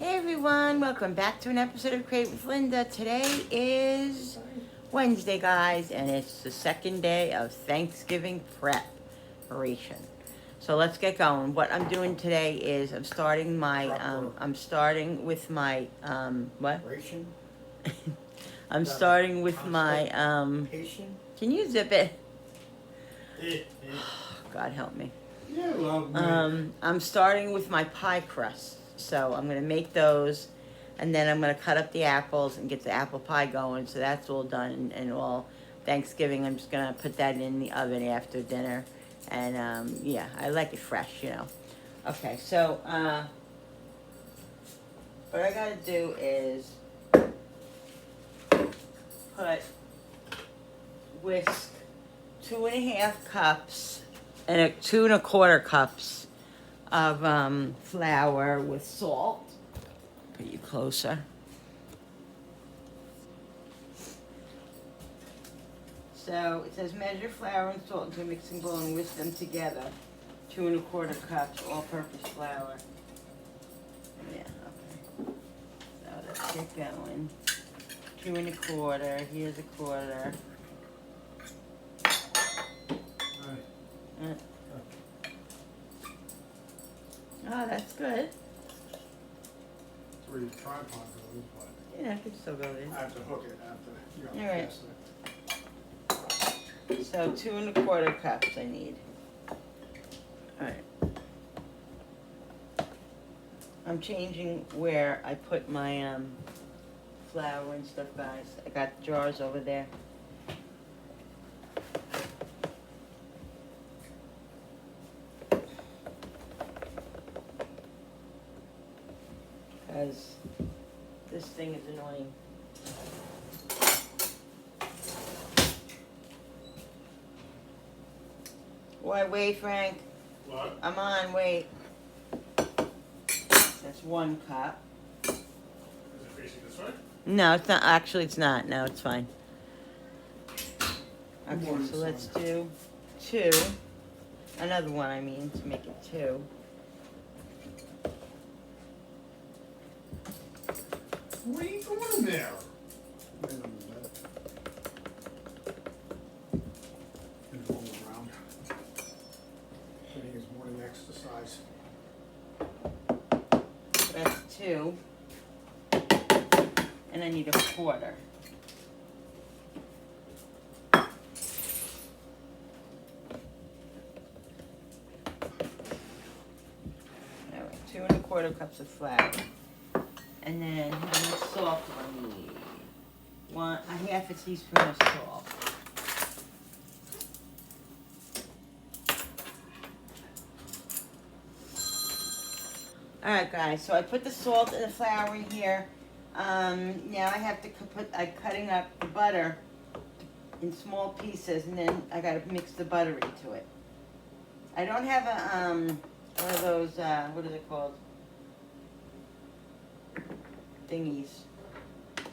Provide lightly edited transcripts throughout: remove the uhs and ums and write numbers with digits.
Hey everyone, welcome back to an episode of Create with Linda. Today is Wednesday, guys, and it's the second day of Thanksgiving preparation. So let's get going. What I'm doing today is I'm starting with my, what? Ration? I'm starting with my, Patient? can you zip it? God help me. You love me. I'm starting with my pie crust. So I'm gonna make those, and then I'm gonna cut up the apples and get the apple pie going. So that's all done and all Thanksgiving. I'm just gonna put that in the oven after dinner, and yeah, I like it fresh. Okay, so what I gotta do is put whisk 2.5 cups and 2.25 cups of flour with salt. Put you closer. So it says measure flour and salt into a mixing bowl and whisk them together. 2.25 cups all-purpose flour. Yeah, okay. So let's get going. 2.25. Here's 1/4. Oh, that's good. It's where your tripod goes, but Yeah, I could still go there. I have to hook it after you All right. test it. So 2.25 cups I need. Alright. I'm changing where I put my flour and stuff, guys. I got jars over there. Because this thing is annoying. Why, wait, Frank. What? I'm on, wait. That's 1 cup. Is it facing this way? No, it's not. Actually, it's not. No, it's fine. Good Okay, morning, so let's son. do 2. Another one, I mean, to make it 2. What are you doing there? And roll around. Getting his morning exercise. That's 2. And I need 1/4. Alright, 2.25 cups of flour. And then how much salt do I need? 1/2 a teaspoon of salt. Alright guys, so I put the salt and the flour in here. Now I have to I'm cutting up the butter in small pieces, and then I gotta mix the butter into it. I don't have a one of those what is it called? Thingies.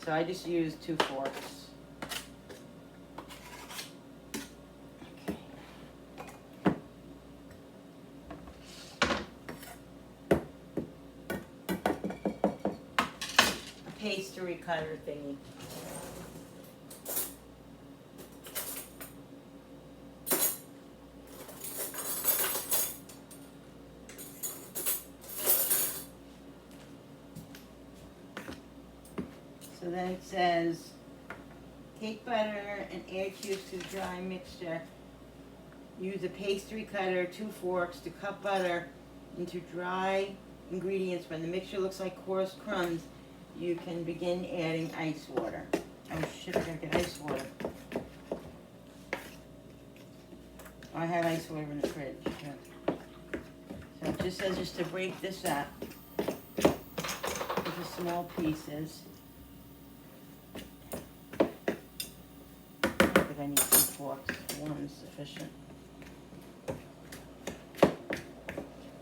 So I just use 2 forks. Okay. A pastry cutter thingy. So then it says, take butter and add cubes to the dry mixture. Use a pastry cutter, 2 forks to cut butter into dry ingredients. When the mixture looks like coarse crumbs, you can begin adding ice water. Oh shit, I gotta get ice water. Oh, I have ice water in the fridge. Yeah. So it just says just to break this up into small pieces. I think I need 2 forks. 1 is sufficient.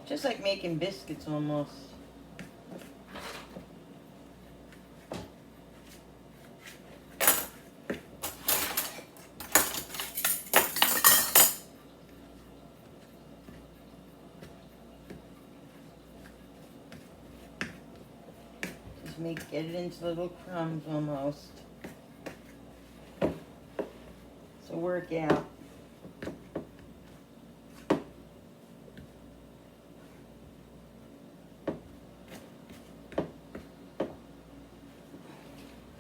Just like making biscuits almost. Just get it into little crumbs almost. So work out.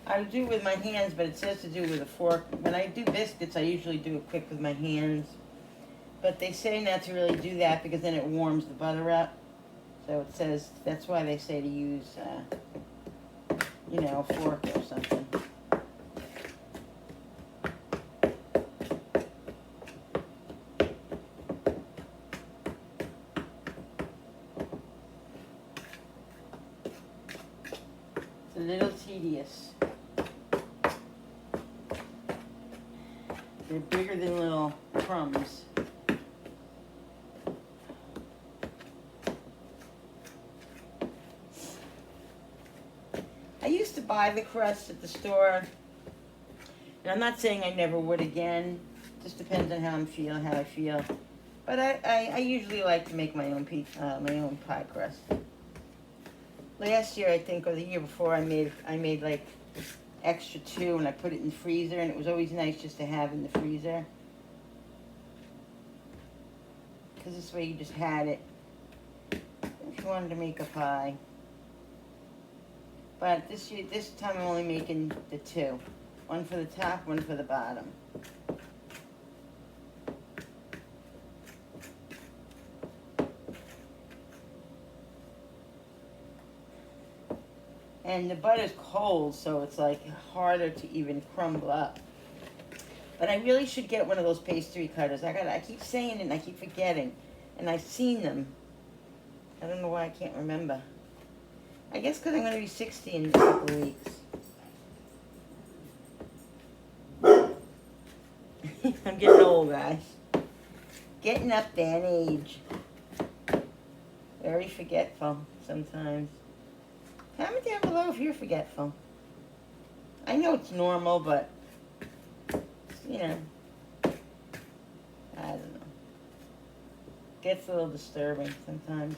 I do it with my hands, but it says to do with a fork. When I do biscuits, I usually do it quick with my hands. But they say not to really do that because then it warms the butter up. So it says, that's why they say to use, a fork or something. It's a little tedious. They're bigger than little crumbs. I used to buy the crust at the store, and I'm not saying I never would again. Just depends on how I feel. But I usually like to make my own pie crust. Last year, I think, or the year before, I made like extra two, and I put it in the freezer, and it was always nice just to have in the freezer. Because this way you just had it if you wanted to make a pie. But this time I'm only making the two. One for the top, one for the bottom. And the butter's cold, so it's like harder to even crumble up. But I really should get one of those pastry cutters. I keep saying it and I keep forgetting. And I've seen them. I don't know why I can't remember. I guess because I'm going to be 60 in a couple of weeks. I'm getting old, guys. Getting up there in age. Very forgetful sometimes. Comment down below if you're forgetful. I know it's normal, but, I don't know. Gets a little disturbing sometimes.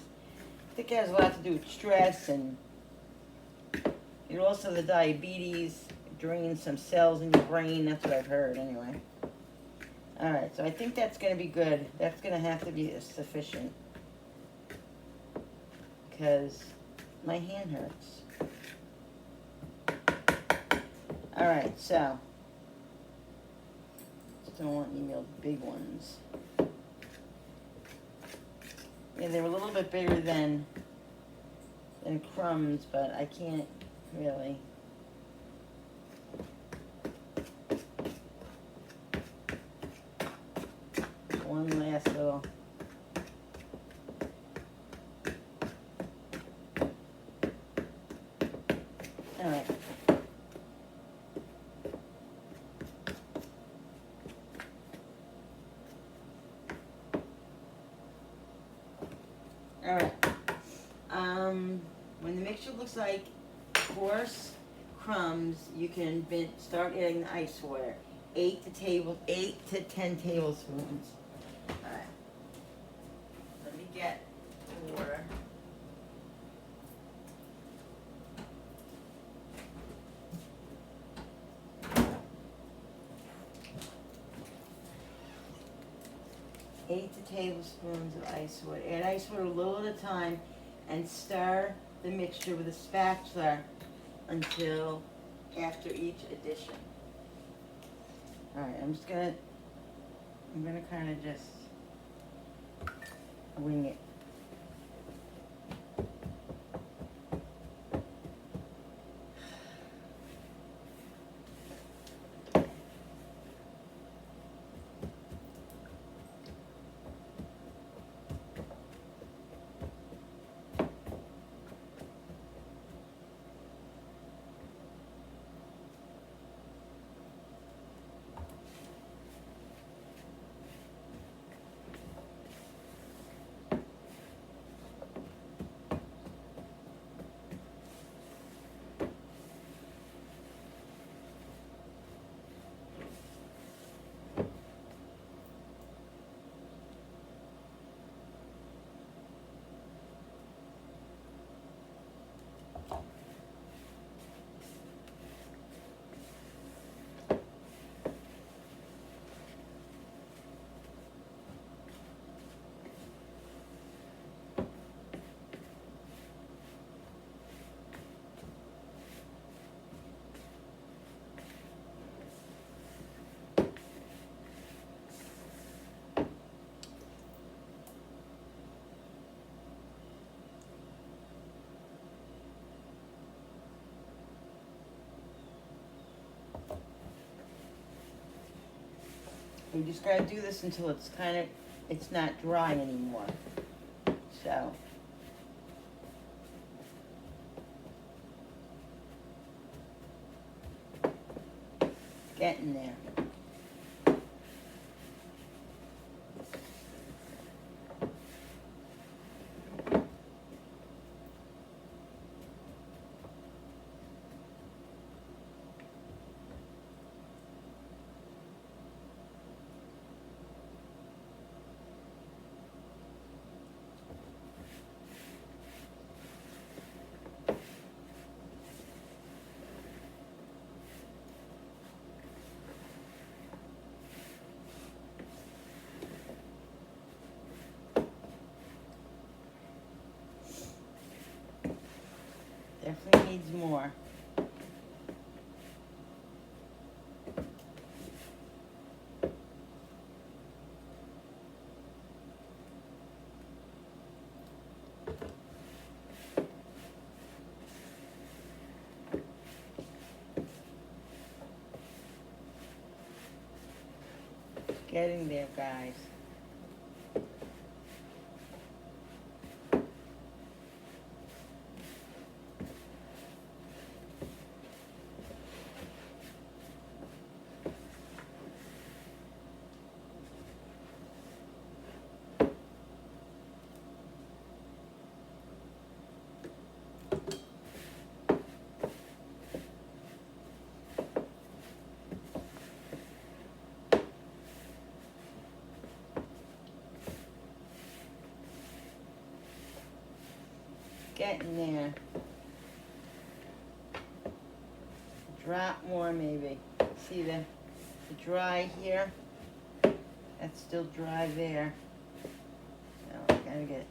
I think it has a lot to do with stress and also the diabetes drains some cells in your brain. That's what I've heard anyway. Alright, so I think that's going to be good. That's going to have to be sufficient. Because my hand hurts. Alright, so. Just don't want any real big ones. Yeah, they were a little bit bigger than crumbs, but I can't really. One last little. All right. All right. When the mixture looks like coarse crumbs, you can start adding the ice water. 8 to 10 tablespoons. All right. Let me get the water. Eight tablespoons of ice water. Add ice water a little at a time and stir the mixture with a spatula until after each addition. Alright, I'm gonna kind of just wing it. We just gotta do this until it's it's not dry anymore. So. Getting there. Definitely needs more. Getting there, guys. Getting there. Drop more maybe. See the dry here? That's still dry there. So I gotta get.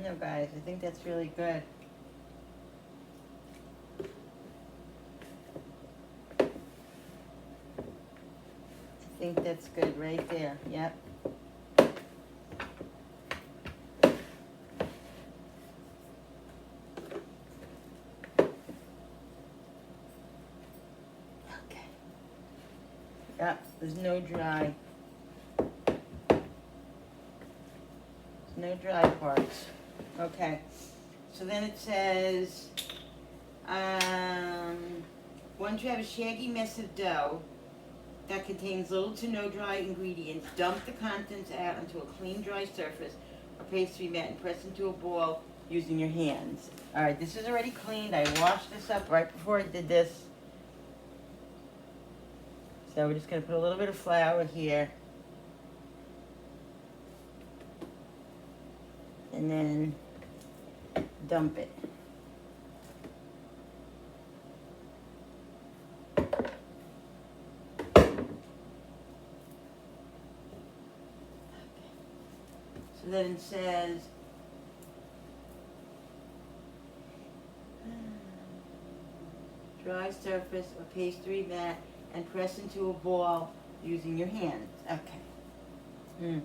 No, guys, I think that's really good. I think that's good right there. Yep. Okay. Yep, there's no dry. There's no dry parts. Okay. So then it says, once you have a shaggy mess of dough that contains little to no dry ingredients, dump the contents out onto a clean, dry surface or pastry mat and press into a ball using your hands. All right, this is already cleaned. I washed this up right before I did this. So we're just going to put a little bit of flour here. And then dump it. So then it says, dry surface or pastry mat and press into a ball using your hands. Okay.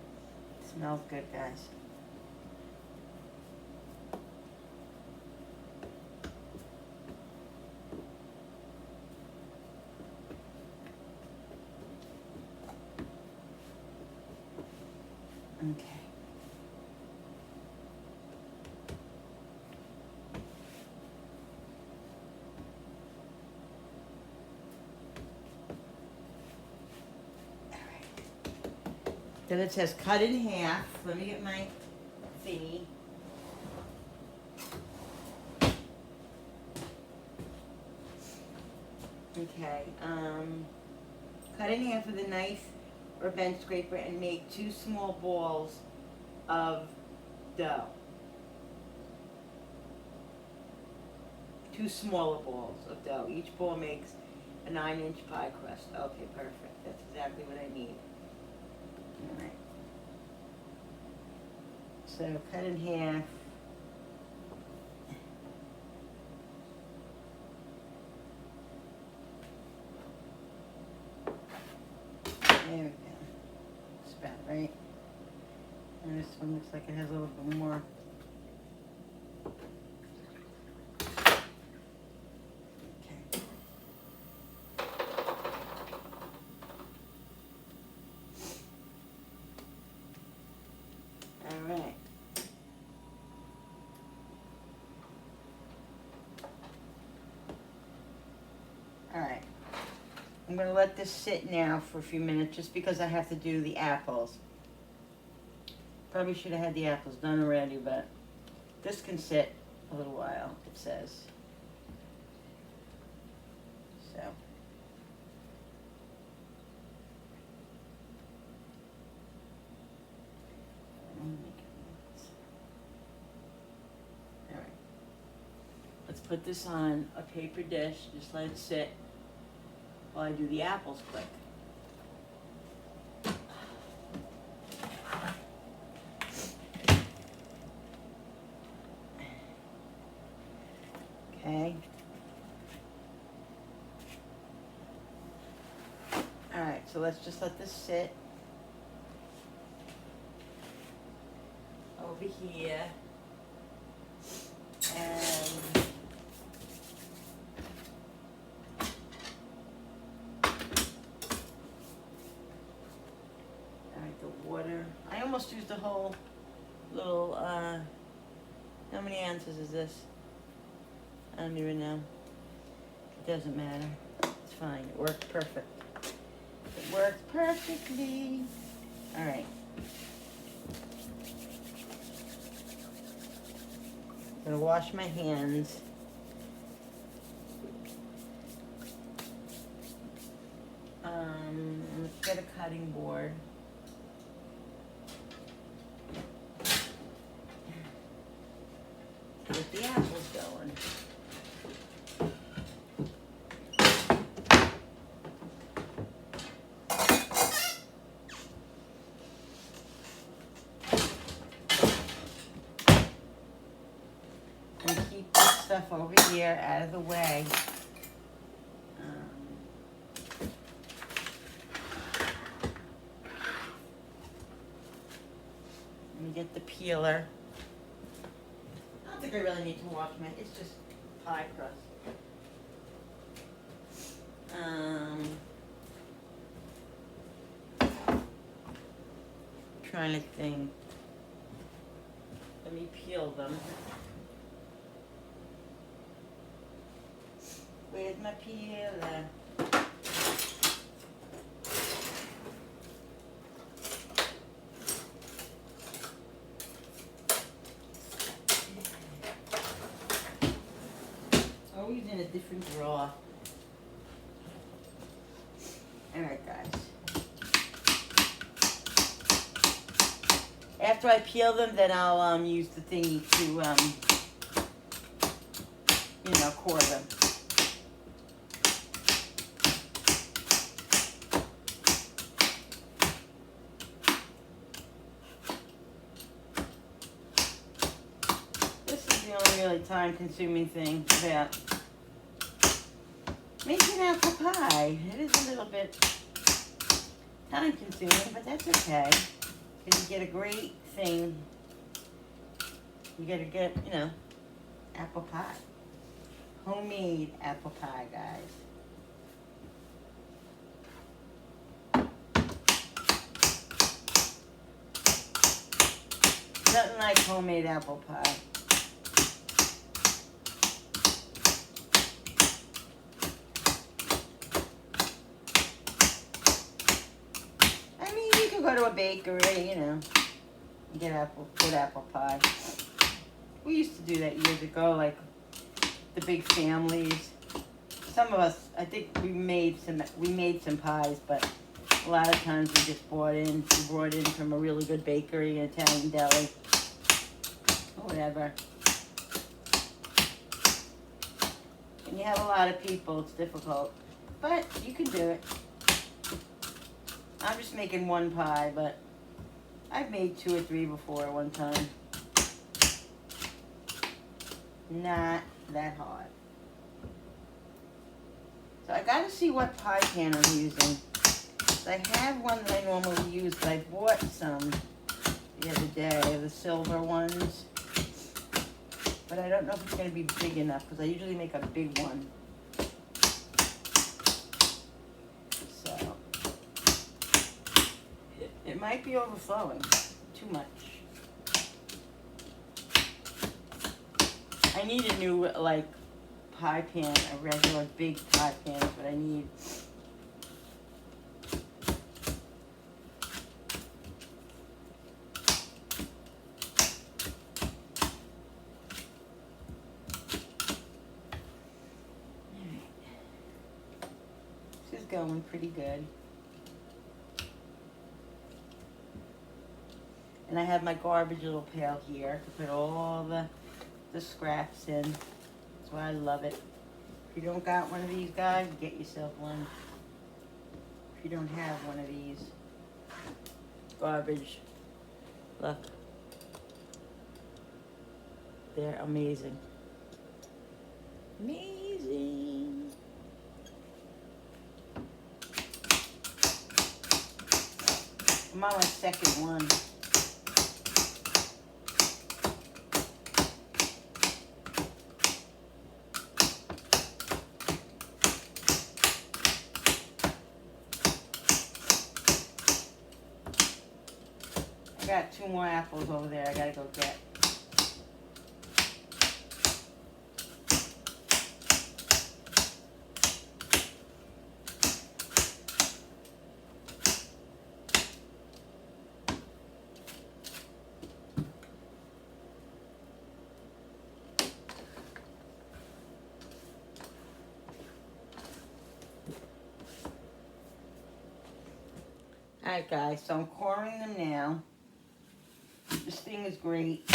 Smells good, guys. Okay. Then it says cut in half. Let me get my thingy. Okay, cut in half with a knife or bench scraper and make 2 small balls of dough. 2 smaller balls of dough. Each ball makes a 9-inch pie crust. Okay, perfect. That's exactly what I need. Alright. So cut in half. This one looks like it has a little bit more. Okay. All right. All right. I'm gonna let this sit now for a few minutes just because I have to do the apples. Probably should have had the apples done already, but this can sit a little while, it says. So. All right. Let's put this on a paper dish, just let it sit while I do the apples quick. Okay. All right, so let's just let this sit over here. And all right, the water. I almost used the whole little, how many ounces is this? I don't even know. It doesn't matter. It's fine. It worked perfect. It worked perfectly. All right. I'm gonna wash my hands. Let's get a cutting board. Get the apples going. And keep this stuff over here out of the way. Let me get the peeler. I don't think I really need to wash my, it's just pie crust. Trying to think. Let me peel them. Where's my peeler? Always in a different drawer. Alright, guys. After I peel them, then I'll use the thingy to, core them. This is the only really time-consuming thing about making apple pie. It is a little bit time-consuming, but that's okay. Because you get a great thing. You gotta get, apple pie. Homemade apple pie, guys. Nothing like homemade apple pie. Go to a bakery, and get good apple pie. We used to do that years ago, like the big families. Some of us, I think we made some pies, but a lot of times we just brought in from a really good bakery, an Italian deli, or whatever. When you have a lot of people, it's difficult, but you can do it. I'm just making one pie, but I've made 2 or 3 before one time. Not that hard. So I gotta see what pie pan I'm using. I have one that I normally use, but I bought some the other day, the silver ones. But I don't know if it's going to be big enough because I usually make a big one. So, it might be overflowing too much. I need a new, like, pie pan, a regular big pie pan is what I need. This is going pretty good. And I have my garbage little pail here to put all the scraps in. That's why I love it. If you don't got one of these, guys, get yourself one. If you don't have one of these, garbage, look, they're amazing. Amazing. I'm on my second one. I got 2 more apples over there I gotta go get. Alright guys, so I'm coring them now. This thing is great.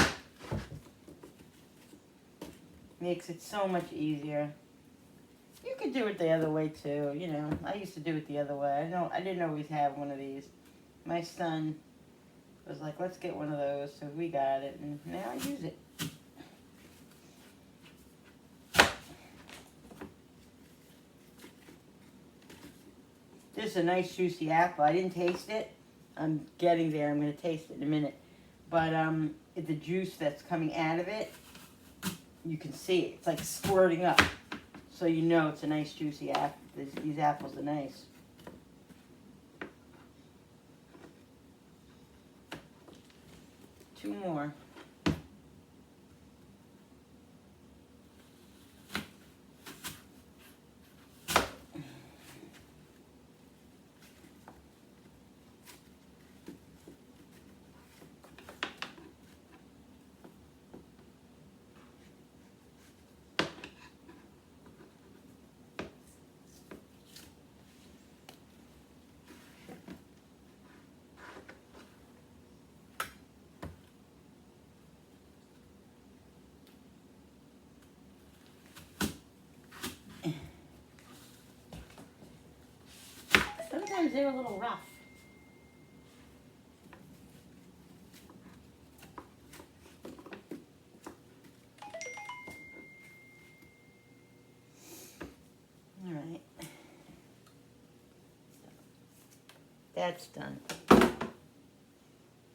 Makes it so much easier. You could do it the other way too, you know. I used to do it the other way. I didn't always have one of these. My son was like, let's get one of those, so we got it, and now I use it. This is a nice juicy apple. I didn't taste it. I'm getting there. I'm going to taste it in a minute. But the juice that's coming out of it, you can see it. It's like squirting up. So you know it's a nice juicy apple. These apples are nice. Two more. Sometimes they're a little rough. All right. That's done.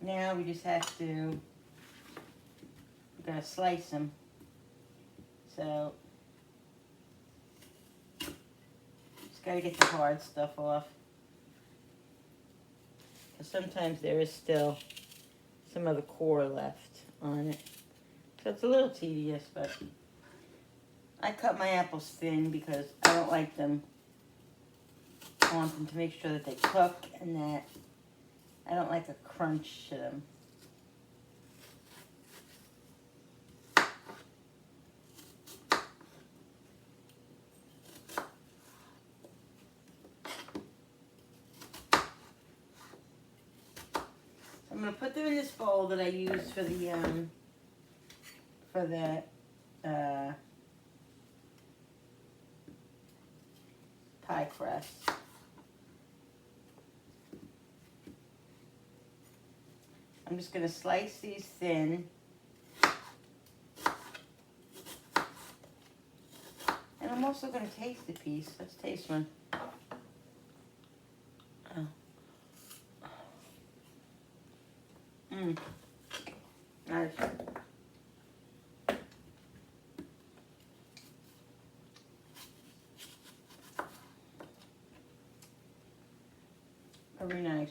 Now we just have to, we're gonna slice them. So, just gotta get the hard stuff off. Because sometimes there is still some of the core left on it. So it's a little tedious, but I cut my apples thin because I don't like them. I want them to make sure that they cook and that I don't like a crunch to them. I'm going to put them in this bowl that I use for the pie crust. I'm just going to slice these thin. And I'm also going to taste a piece. Let's taste one. Oh. Very nice.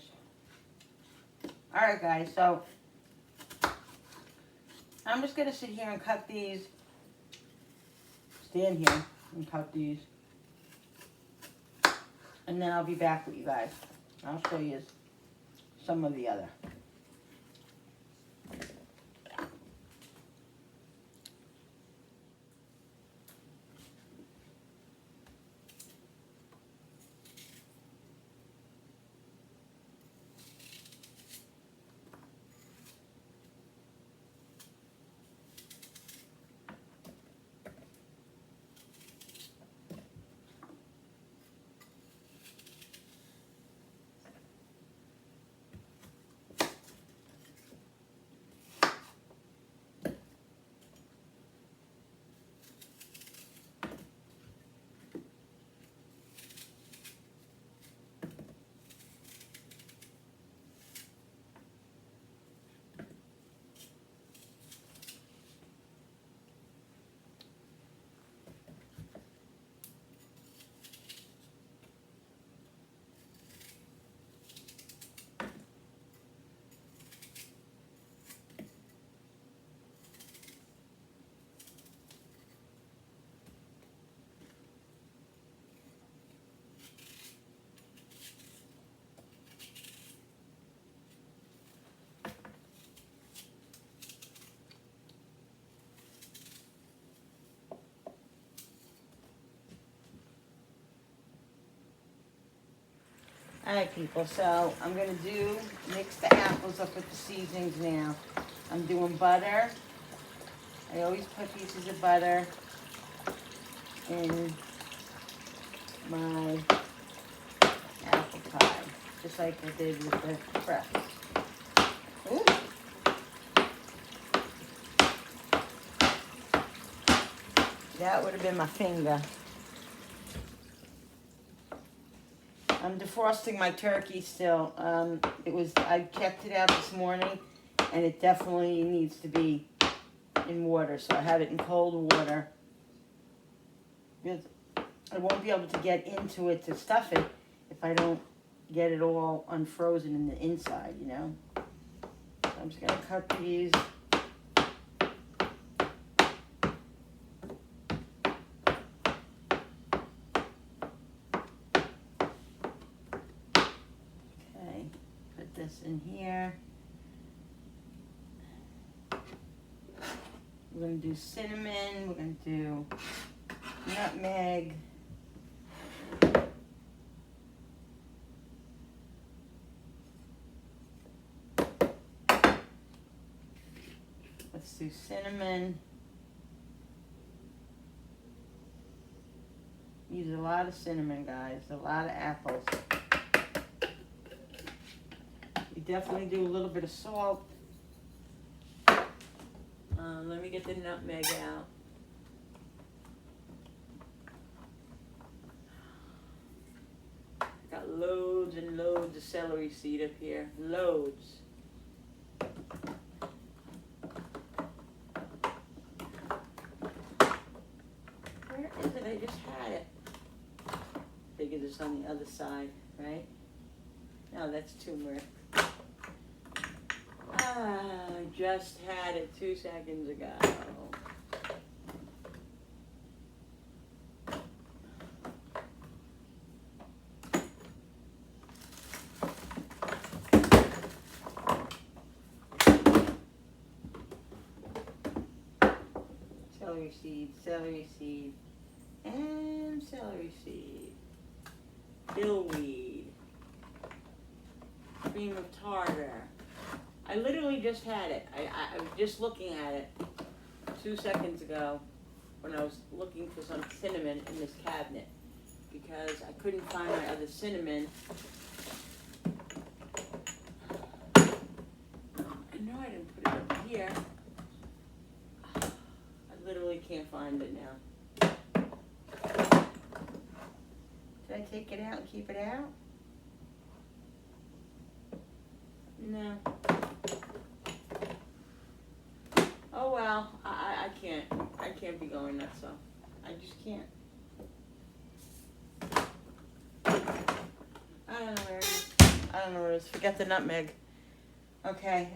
Alright guys, so I'm just gonna sit here and cut these. Stand here and cut these. And then I'll be back with you guys. I'll show you some of the other. Alright people, so I'm going to mix the apples up with the seasonings now. I'm doing butter. I always put pieces of butter in my apple pie, just like I did with the crust. Ooh. That would have been my finger. I'm defrosting my turkey still. I checked it out this morning, and it definitely needs to be in water. So I have it in cold water. Because I won't be able to get into it to stuff it if I don't get it all unfrozen in the inside, you know. So I'm just gonna cut these. This in here. We're going to do cinnamon. We're going to do nutmeg. Let's do cinnamon. Use a lot of cinnamon, guys. A lot of apples. Definitely do a little bit of salt. Let me get the nutmeg out. Got loads and loads of celery seed up here. Loads. Where is it? I just had it. Figured it's on the other side, right? No, that's turmeric. I just had it 2 seconds ago. Celery seed, and celery seed. Dillweed. Cream of tartar. I literally just had it. I was just looking at it 2 seconds ago when I was looking for some cinnamon in this cabinet because I couldn't find my other cinnamon. I know I didn't put it up here. I literally can't find it now. Did I take it out and keep it out? No. Oh well, I can't be going nuts, so I just can't. I don't know where it is. I don't know what it is. Forget the nutmeg. Okay,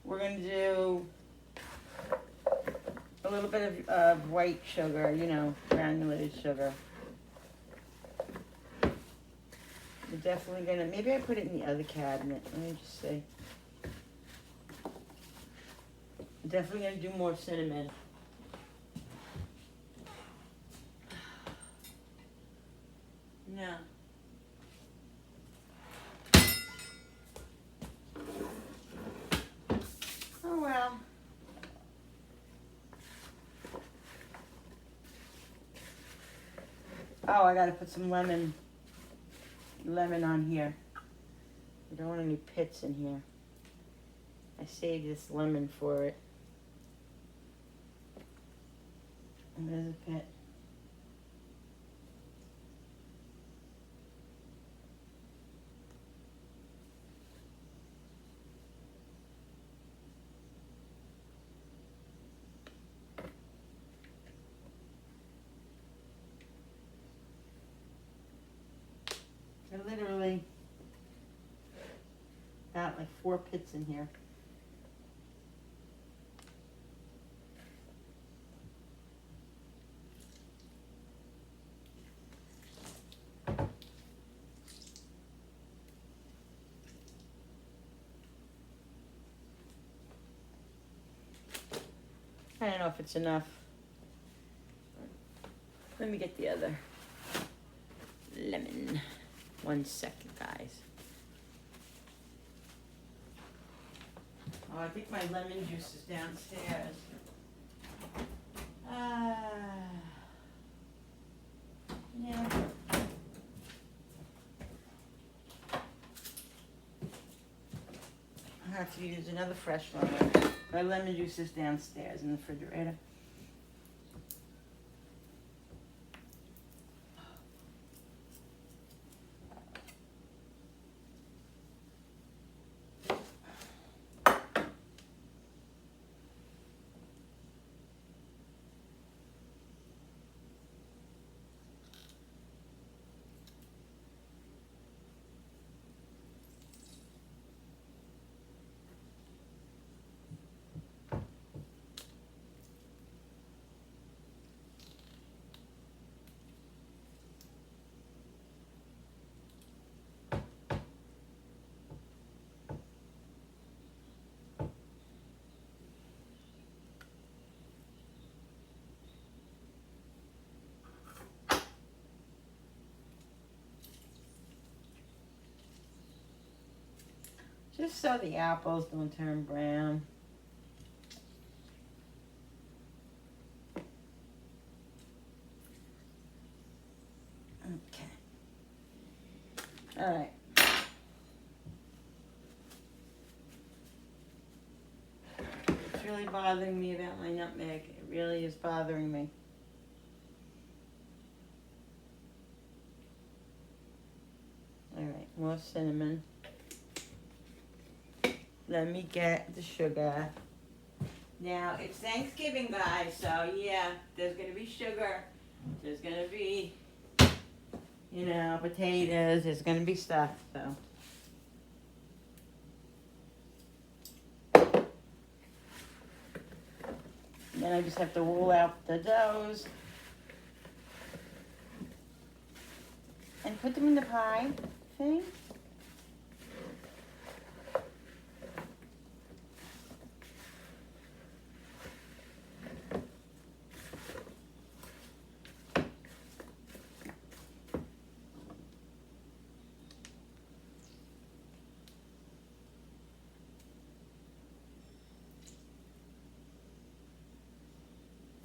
we're gonna do a little bit of white sugar, you know, granulated sugar. We're definitely gonna, maybe I put it in the other cabinet. Let me just see. I'm definitely gonna do more cinnamon. No. Oh well. Oh, I gotta put some lemon on here. I don't want any pits in here. I saved this lemon for it. And there's a pit. I literally got like 4 pits in here. I don't know if it's enough. Let me get the other lemon. 1 second, guys. Oh, I think my lemon juice is downstairs. Yeah. I have to use another fresh lemon. My lemon juice is downstairs in the refrigerator. Just so the apples don't turn brown. Okay. All right. It's really bothering me about my nutmeg. It really is bothering me. All right, more cinnamon. Let me get the sugar. Now, it's Thanksgiving, guys, so yeah, there's gonna be sugar. There's gonna be, you know, potatoes. There's gonna be stuff, so. Then I just have to roll out the doughs and put them in the pie thing.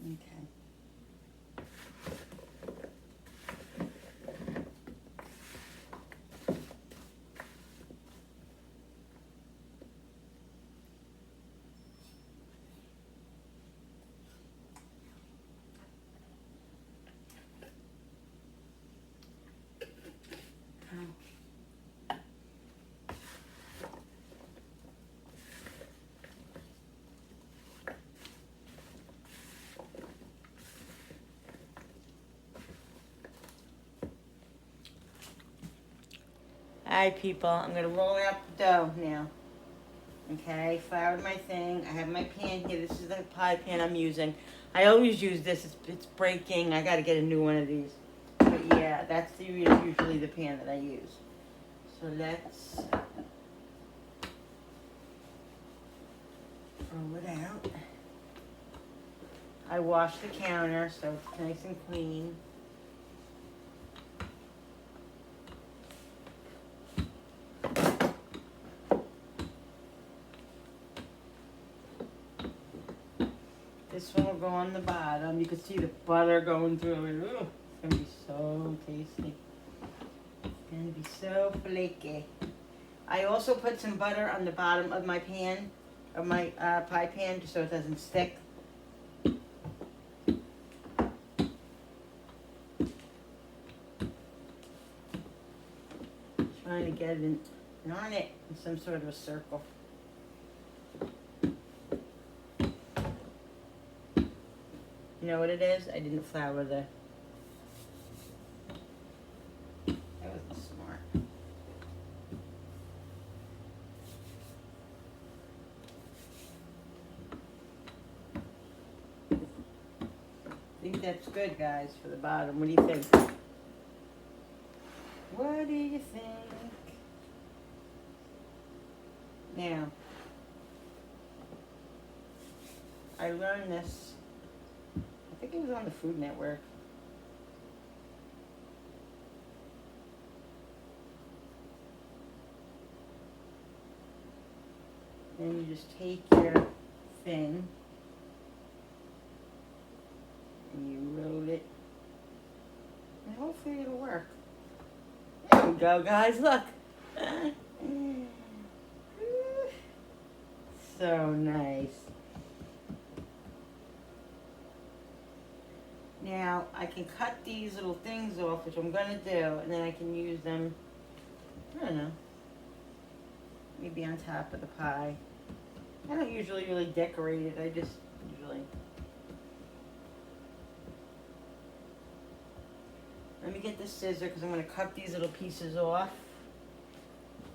Okay. Alright people, I'm gonna roll out the dough now. Okay, floured my thing. I have my pan here. This is the pie pan I'm using. I always use this. It's breaking. I gotta get a new one of these. But yeah, that's usually the pan that I use. So let's roll it out. I wash the counter so it's nice and clean. This one will go on the bottom. You can see the butter going through it. Ooh, it's gonna be so tasty. It's gonna be so flaky. I also put some butter on the bottom of my pan, of my pie pan, just so it doesn't stick. Trying to get it on it in some sort of a circle. You know what it is? I didn't flour the. That wasn't smart. I think that's good, guys, for the bottom. What do you think? What do you think? Now, I learned this. I think it was on the Food Network. Then you just take your thing and you roll it, and hopefully it'll work. There we go, guys. Look. So nice. Now, I can cut these little things off, which I'm going to do, and then I can use them, I don't know, maybe on top of the pie. I don't usually really decorate it, I just usually... Let me get the scissor, because I'm going to cut these little pieces off.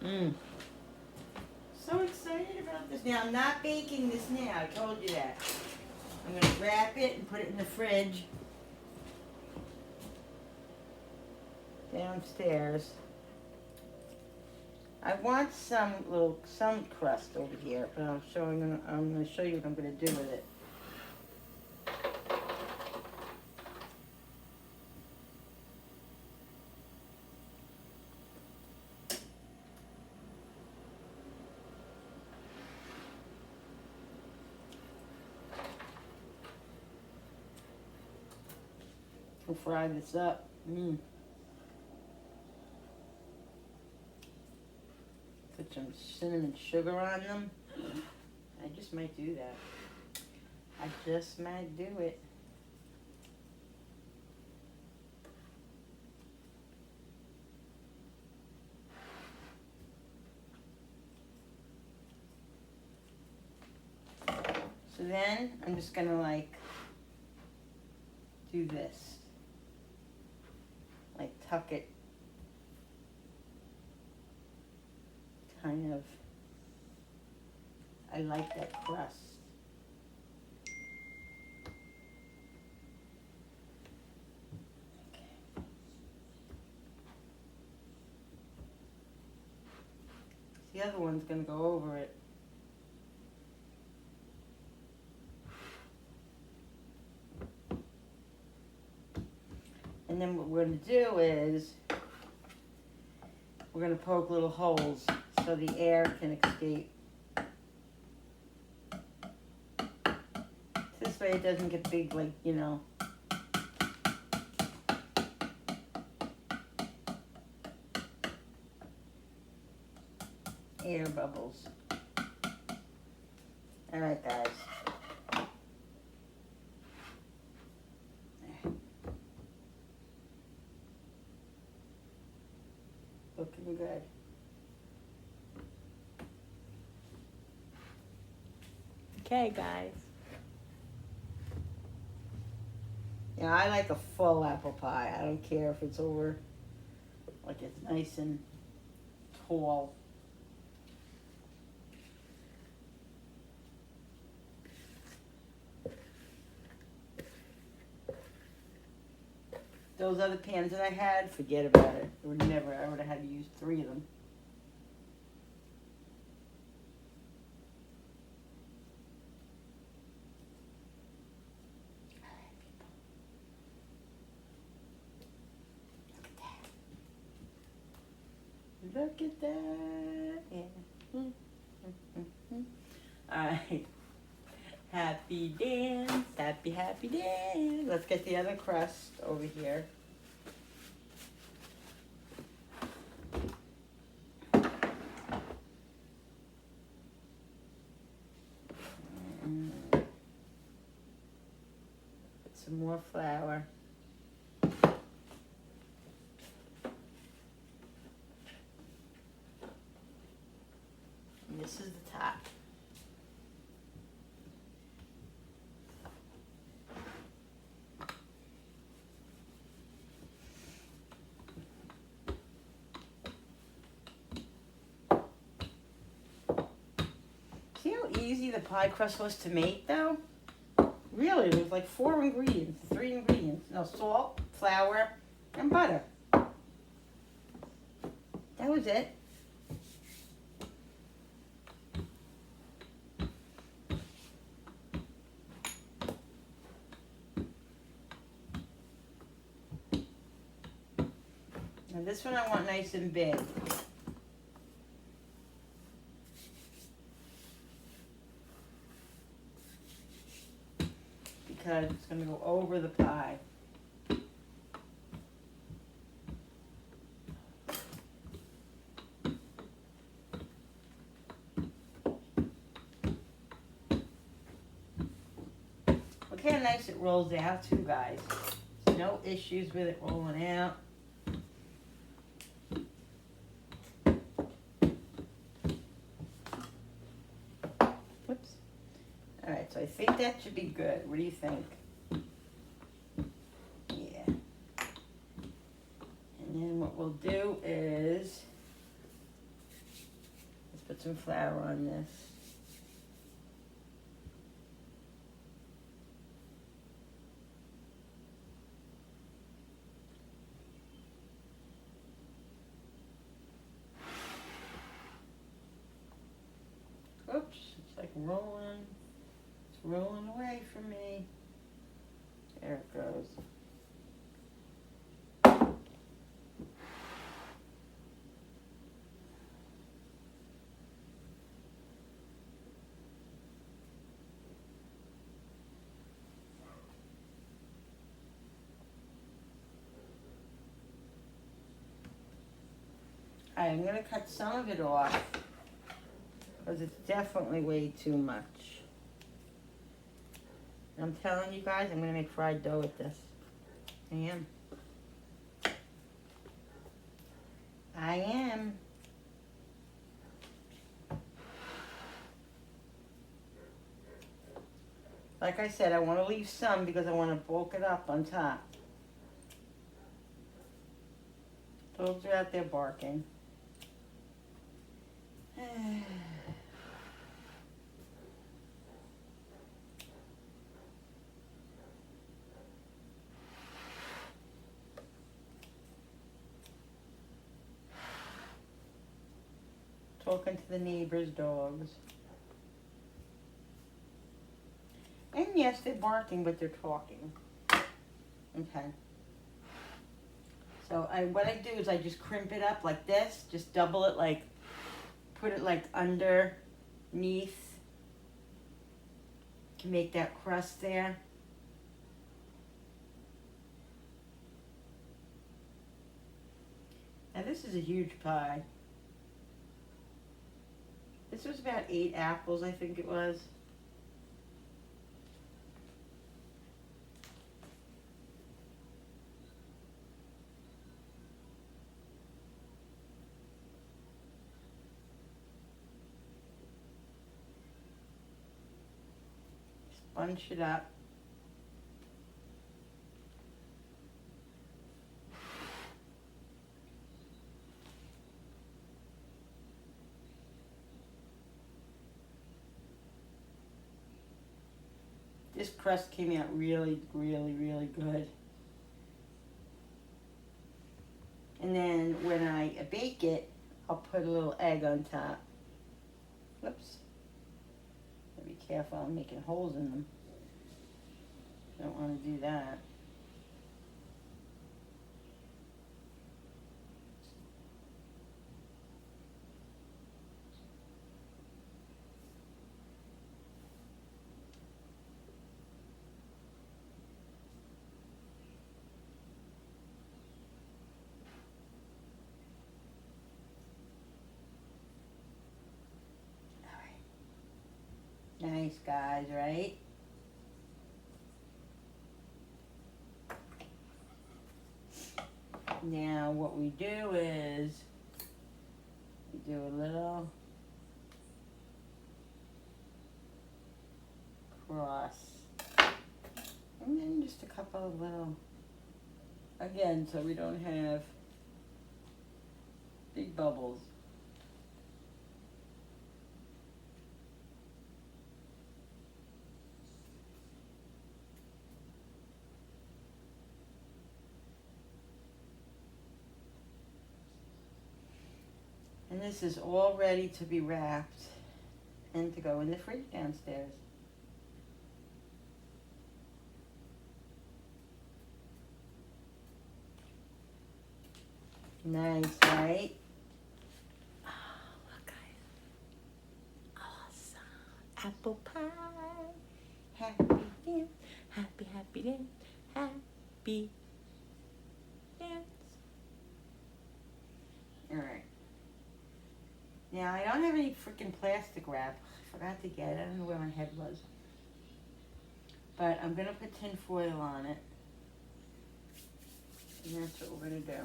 So excited about this. Now, I'm not baking this now, I told you that. I'm going to wrap it and put it in the fridge. Downstairs. I want some crust over here, but I'm going to show you what I'm going to do with it. We'll fry this up. Put some cinnamon sugar on them. I just might do that. I just might do it. So then I'm just gonna like do this. Like tuck it kind of. I like that crust. Okay. The other one's gonna go over it. And then what we're gonna do is we're gonna poke little holes so the air can escape. This way it doesn't get big, like, you know. Air bubbles. All right, guys. Looking good. Okay, guys. Yeah, I like a full apple pie. I don't care if it's over, like it's nice and tall. Those other pans that I had, forget about it. I would have had to use 3 of them. Look at that. Yeah. Alright. Happy dance. Happy, happy dance. Let's get the other crust over here. Put some more flour. And this is the top. See how easy the pie crust was to make though? Really, there was like 4 ingredients, 3 ingredients. No, salt, flour, and butter. That was it. Now this one I want nice and big. Because it's going to go over the pie. Look how nice it rolls out too, guys. No issues with it rolling out. Whoops. Alright, so I think that should be good. What do you think? Yeah. And then what we'll do is, let's put some flour on this. Oops, it's like rolling. It's rolling away from me. There it goes. Alright, I'm going to cut some of it off because it's definitely way too much. I'm telling you guys, I'm going to make fried dough with this. I am. I am. Like I said, I want to leave some because I want to bulk it up on top. Dogs are out there barking. Talking to the neighbor's dogs. And yes, they're barking, but they're talking. Okay. So what I do is I just crimp it up like this, just double it, like put it like underneath to make that crust there. Now this is a huge pie. This was about 8 apples, I think it was. Bunch it up. This crust came out really, really, really good. And then when I bake it, I'll put a little egg on top. Whoops. Gotta be careful, I'm making holes in them. Don't want to do that. Nice, guys, right? Now what we do is we do a little cross, and then just a couple of little, again, so we don't have big bubbles. And this is all ready to be wrapped and to go in the fridge downstairs. Nice, right? Oh, look, guys. Awesome. Apple pie. Happy dance. Happy, happy dance. Happy dance. All right. Now, I don't have any freaking plastic wrap. I forgot to get it. I don't know where my head was. But I'm going to put tin foil on it. And that's what we're going to do.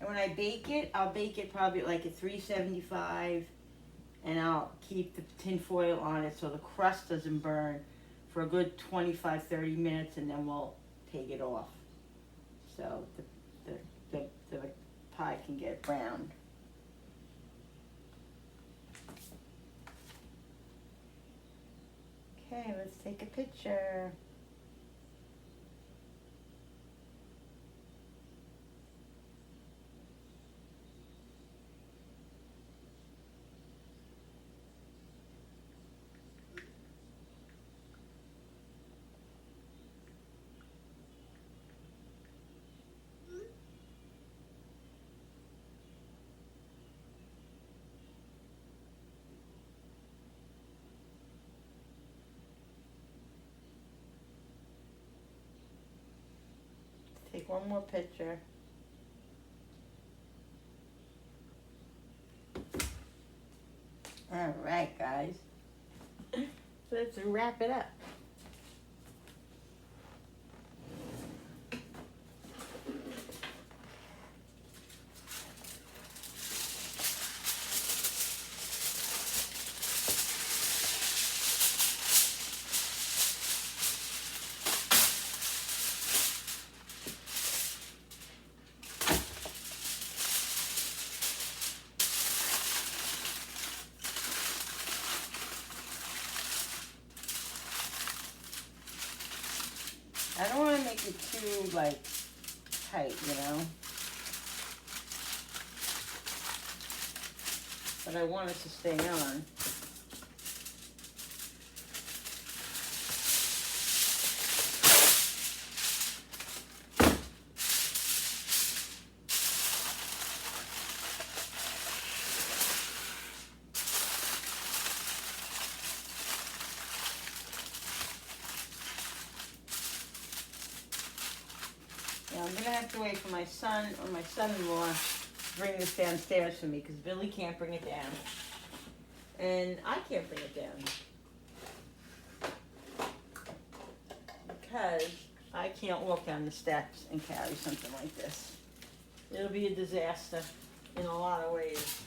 And when I bake it, I'll bake it probably like at 375. And I'll keep the tin foil on it so the crust doesn't burn for a good 25-30 minutes, and then we'll take it off. So the pie can get browned. Okay, let's take a picture. Take one more picture. All right, guys. Let's wrap it up. I don't want to make it too, like, tight, you know? But I want it to stay on. Now, I'm going to have to wait for my son or my son-in-law to bring this downstairs for me, because Billy can't bring it down. And I can't bring it down. Because I can't walk down the steps and carry something like this. It'll be a disaster in a lot of ways.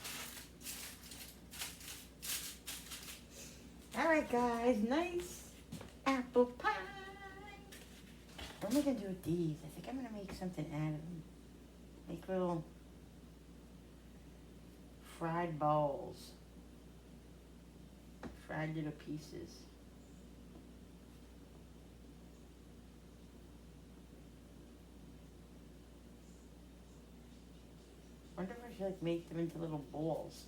All right, guys, nice apple pie. What am I going to do with these? I think I'm going to make something out of them. Make little fried balls. Fried little pieces. Wonder if I should like make them into little balls.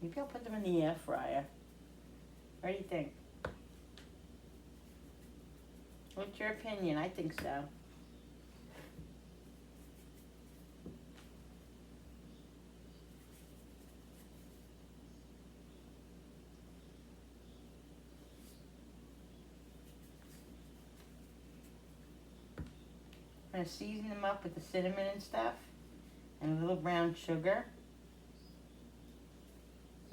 Maybe I'll put them in the air fryer. What do you think? What's your opinion? I think so. I'm gonna season them up with the cinnamon and stuff, and a little brown sugar.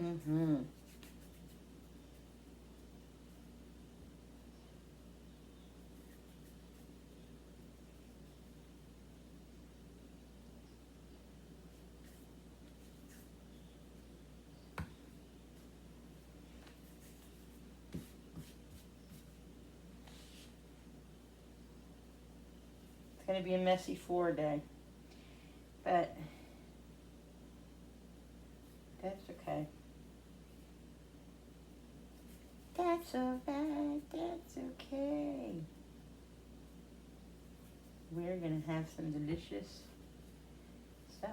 Mm-hmm. It's gonna be a messy 4-day, but that's okay. That's alright, that's okay. We're gonna have some delicious stuff.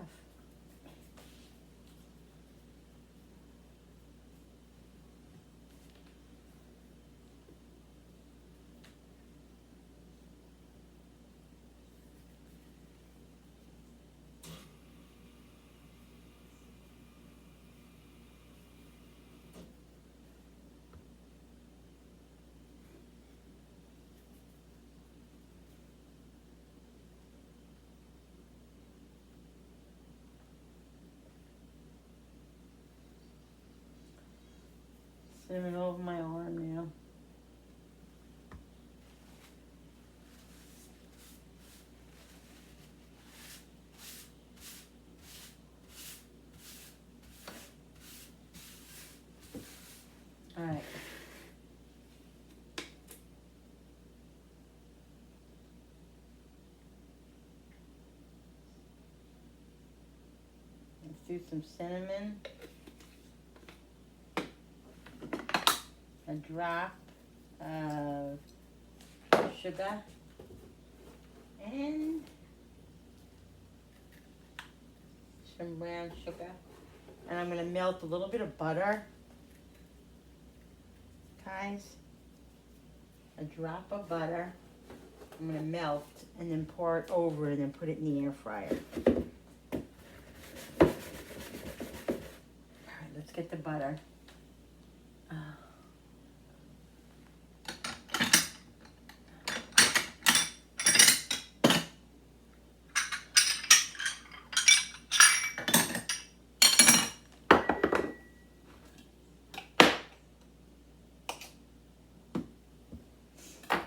Cinnamon over my arm now. All right. Let's do some cinnamon. A drop of sugar. And some brown sugar. And I'm going to melt a little bit of butter. Guys, a drop of butter. I'm going to melt and then pour it over and then put it in the air fryer. All right, let's get the butter.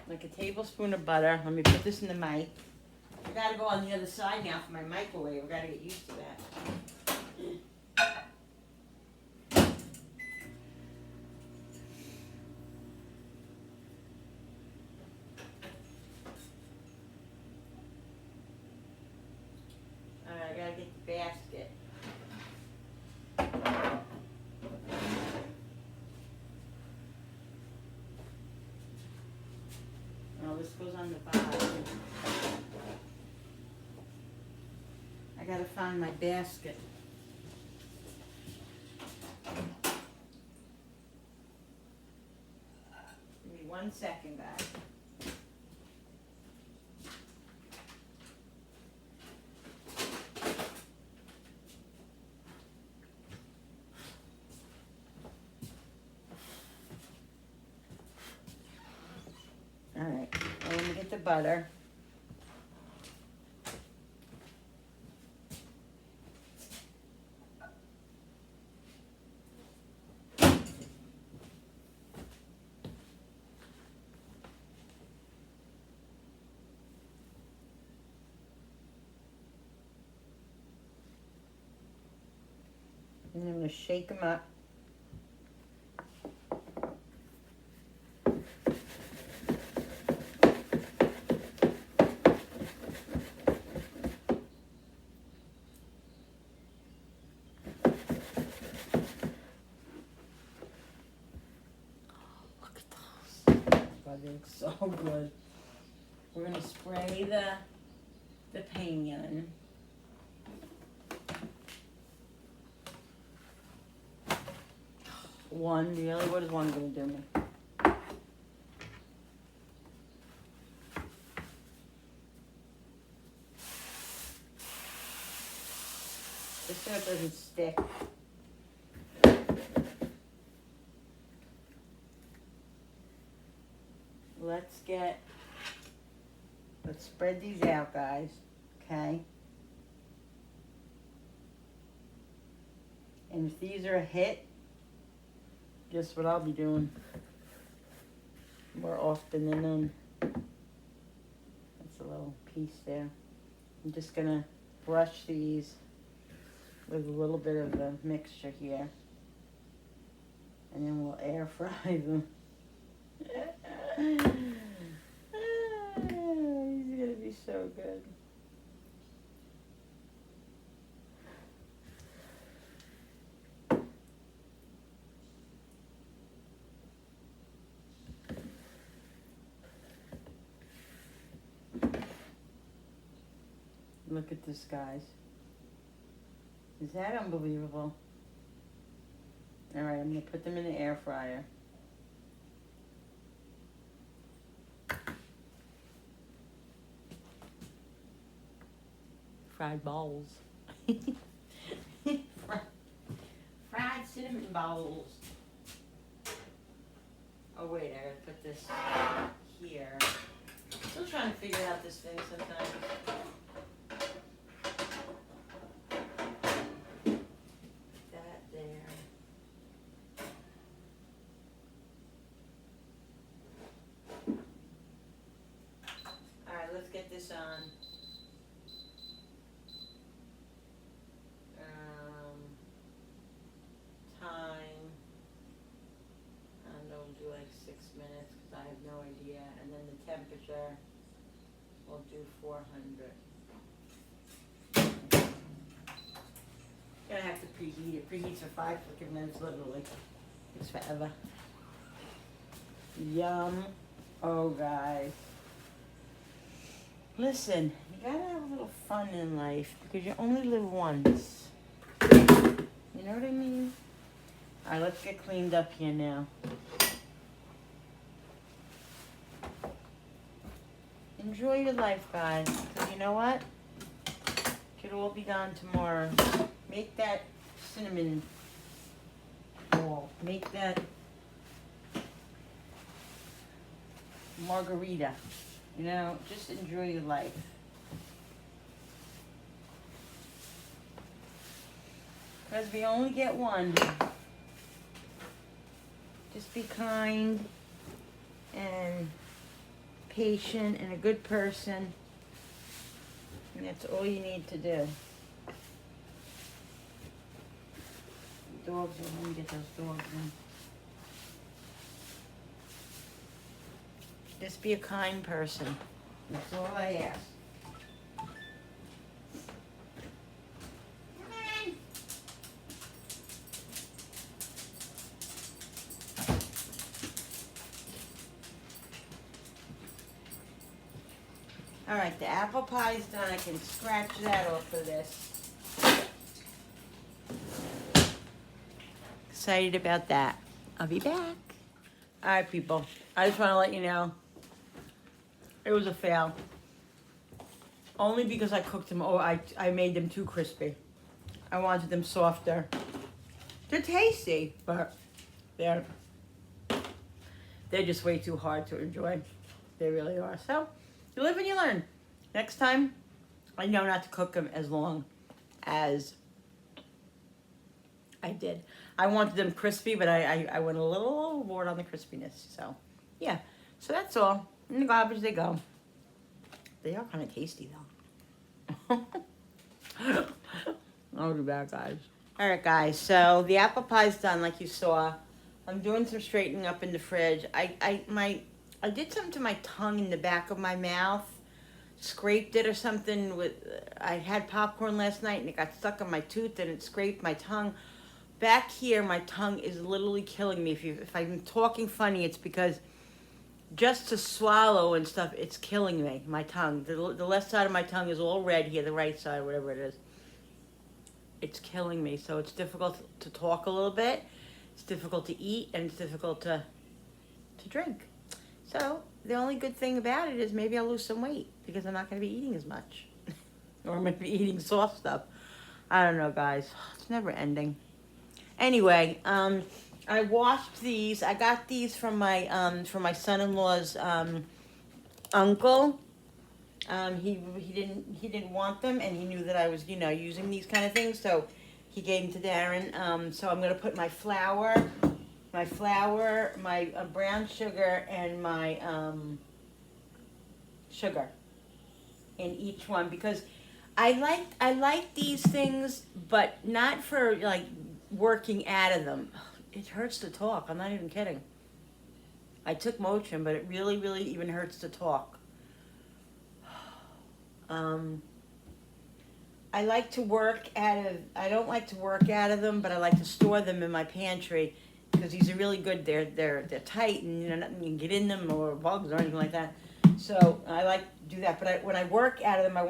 Like a tablespoon of butter. Let me put this in the mic. I gotta go on the other side now for my microwave. I gotta get used to that. Alright, I gotta get the basket. Oh, this goes on the bottom. I gotta find my basket. Give me 1 second, guys. Alright, well, let me get the butter. And I'm going to shake them up. God, they look so good. We're gonna spray the pan. One, really? What is one gonna do me? Just so it doesn't stick. Let's spread these out, guys, okay? And if these are a hit, guess what I'll be doing more often than none. That's a little piece there. I'm just gonna brush these with a little bit of the mixture here. And then we'll air fry them. He's gonna be so good. Look at this, guys. Is that unbelievable? All right, I'm gonna put them in the air fryer. Fried balls. Fried cinnamon balls. Oh wait, I gotta put this here. Still trying to figure out this thing sometimes. That there. Alright, let's get this on. Time. I don't know, we'll do like 6 minutes because I have no idea. And then the temperature, we'll do 400. Gonna have to preheat it. Preheats for 5 freaking minutes, literally. It's forever. Yum. Oh, guys. Listen, you gotta have a little fun in life because you only live once. You know what I mean? Alright, let's get cleaned up here now. Enjoy your life, guys. Because you know what? It could all be gone tomorrow. Make that cinnamon roll. Make that margarita. You know, just enjoy your life. Because we only get one. Just be kind and patient and a good person. And that's all you need to do. The dogs are, let me get those dogs in. Just be a kind person. That's all I ask. All right, the apple pie's done. I can scratch that off of this. Excited about that. I'll be back. All right, people. I just want to let you know it was a fail. Only because I cooked them. Oh, I made them too crispy. I wanted them softer. They're tasty, but they're just way too hard to enjoy. They really are. So. You live and you learn. Next time, I know not to cook them as long as I did. I wanted them crispy, but I went a little overboard on the crispiness. So, yeah. So that's all. In the garbage they go. They are kind of tasty, though. I'll be back, guys. All right, guys. So the apple pie's done, like you saw. I'm doing some straightening up in the fridge. I did something to my tongue in the back of my mouth, scraped it or something. I had popcorn last night and it got stuck in my tooth and it scraped my tongue. Back here, my tongue is literally killing me. If I'm talking funny, it's because just to swallow and stuff, it's killing me. My tongue, the left side of my tongue is all red here, the right side, whatever it is. It's killing me. So it's difficult to talk a little bit. It's difficult to eat, and it's difficult to drink. So the only good thing about it is maybe I'll lose some weight because I'm not going to be eating as much, or I'm going to be eating soft stuff. I don't know, guys. It's never ending. Anyway, I washed these. I got these from my son-in-law's uncle. He didn't want them, and he knew that I was using these kind of things, so he gave them to Darren. So I'm gonna put my flour, my brown sugar, and my sugar in each one because I like these things, but not for like working out of them. It hurts to talk. I'm not even kidding. I took Motrin, but it really, really even hurts to talk. I like to work I don't like to work out of them, but I like to store them in my pantry because these are really good. They're tight, and nothing you can get in them or bugs or anything like that. So I like to do that. But when I work out of them, I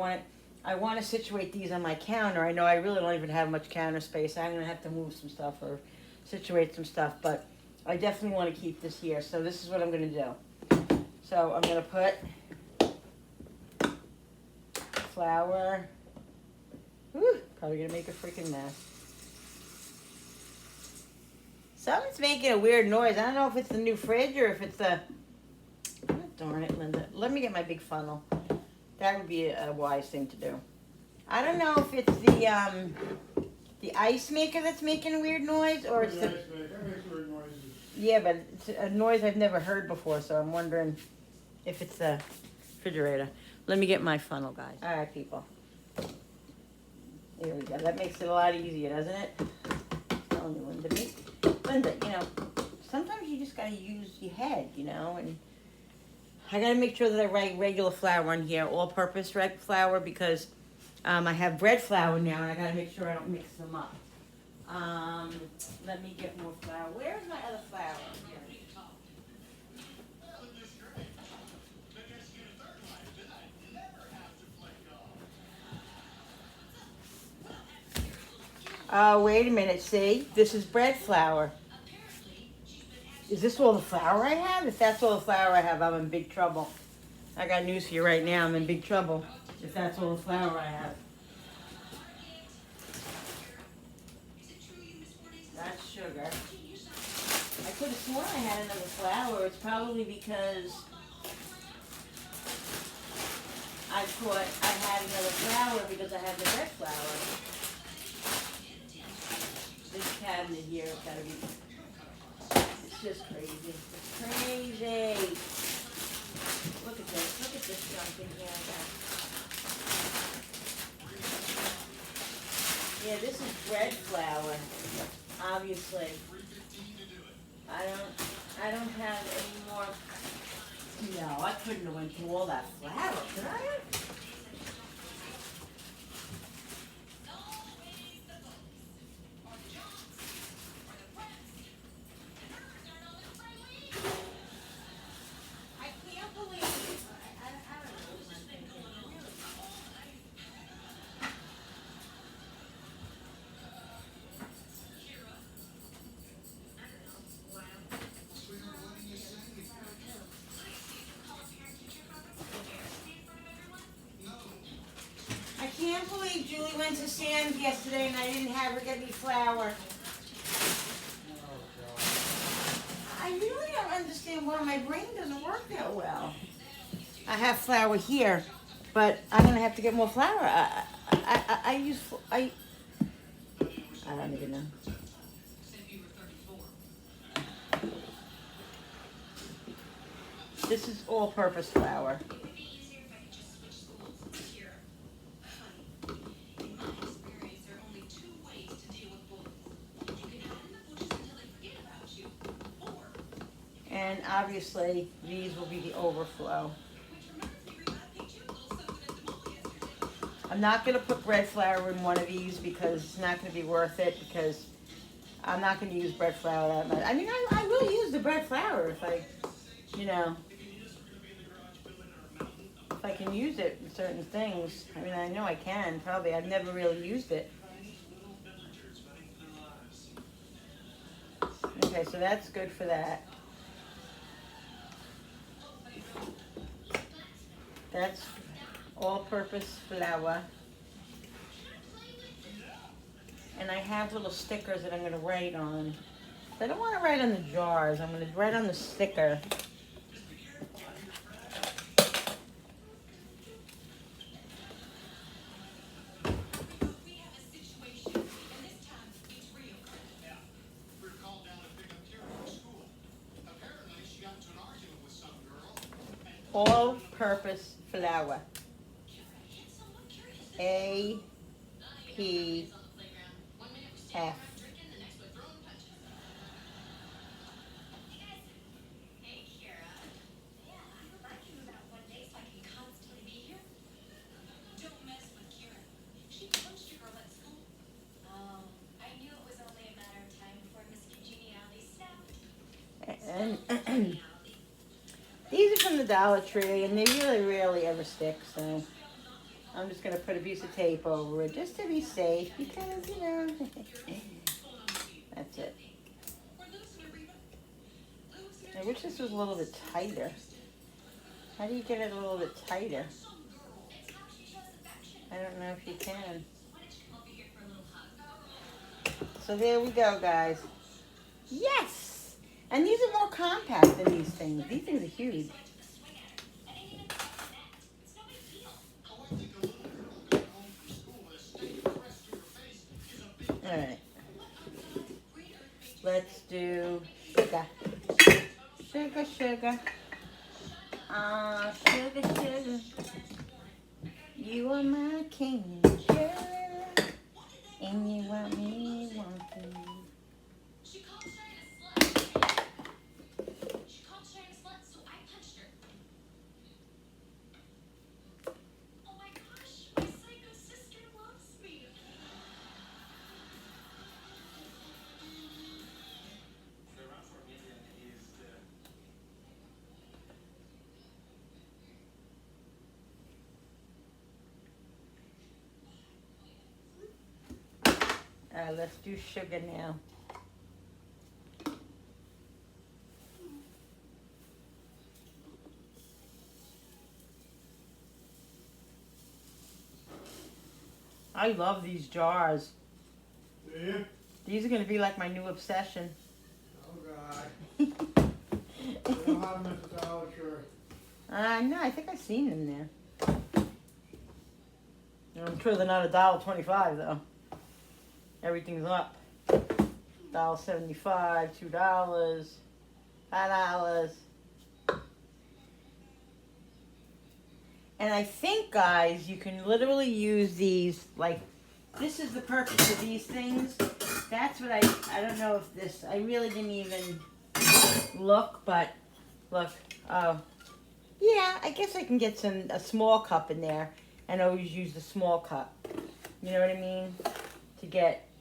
want to situate these on my counter. I know I really don't even have much counter space. I'm gonna have to move some stuff or situate some stuff, but I definitely want to keep this here. So this is what I'm gonna do. So I'm gonna put flour. Whew, probably gonna make a freaking mess. Something's making a weird noise. I don't know if it's the new fridge or if it's the... Oh, darn it, Linda. Let me get my big funnel. That would be a wise thing to do. I don't know if it's the ice maker that's making a weird noise or it's the... That makes weird noises. Yeah, but it's a noise I've never heard before, so I'm wondering if it's the refrigerator. Let me get my funnel, guys. All right, people. There we go. That makes it a lot easier, doesn't it? Telling you, Linda, sometimes you just gotta use your head, and I gotta make sure that I write regular flour in here, all-purpose flour, because I have bread flour now, and I gotta make sure I don't mix them up. Let me get more flour. Where's my other flour? Here. Oh, wait a minute, see? This is bread flour. Is this all the flour I have? If that's all the flour I have, I'm in big trouble. I got news for you right now. I'm in big trouble if that's all the flour I have. That's sugar. I could have sworn I had another flour. It's probably because I thought I had another flour because I had the bread flour. This cabinet here has got to be... It's just crazy. It's crazy. Look at this. Look at this junk in here. Yeah, this is bread flour, obviously. I don't have any more... No, I couldn't have went through all that flour, could I? I can't believe Julie went to Sam's yesterday and I didn't have her get me flour. I really don't understand why my brain doesn't work that well. I have flour here, but I'm gonna have to get more flour. I don't even know. This is all-purpose flour. And obviously, these will be the overflow. I'm not going to put bread flour in one of these because it's not going to be worth it because I'm not going to use bread flour that much. I mean, I will use the bread flour if I if I can use it in certain things. I mean, I know I can, probably. I've never really used it. Okay, so that's good for that. That's all-purpose flour. And I have little stickers that I'm going to write on. I don't want to write on the jars. I'm going to write on the sticker. All-purpose flour. APF. And these are from the Dollar Tree, and they really rarely ever stick, so I'm just going to put a piece of tape over it just to be safe, because, you know, that's it. I wish this was a little bit tighter. How do you get it a little bit tighter? I don't know if you can. So there we go, guys. Yes! And these are more compact than these things. These things are huge. Alright. Let's do sugar. Sugar, sugar. Sugar, sugar. You are my king, sugar. And you want me wanting you. Let's do sugar now. I love these jars. Yeah? These are going to be like my new obsession. Oh, God. I know how to miss a Dollar Tree. No, I think I've seen them there. I'm sure they're not $1.25 though. Everything's up. $1.75, $2, $5. And I think, guys, you can literally use these, like, this is the purpose of these things. That's what I don't know if this, I really didn't even look, but look, oh. Yeah, I guess I can get a small cup in there and always use the small cup. You know what I mean?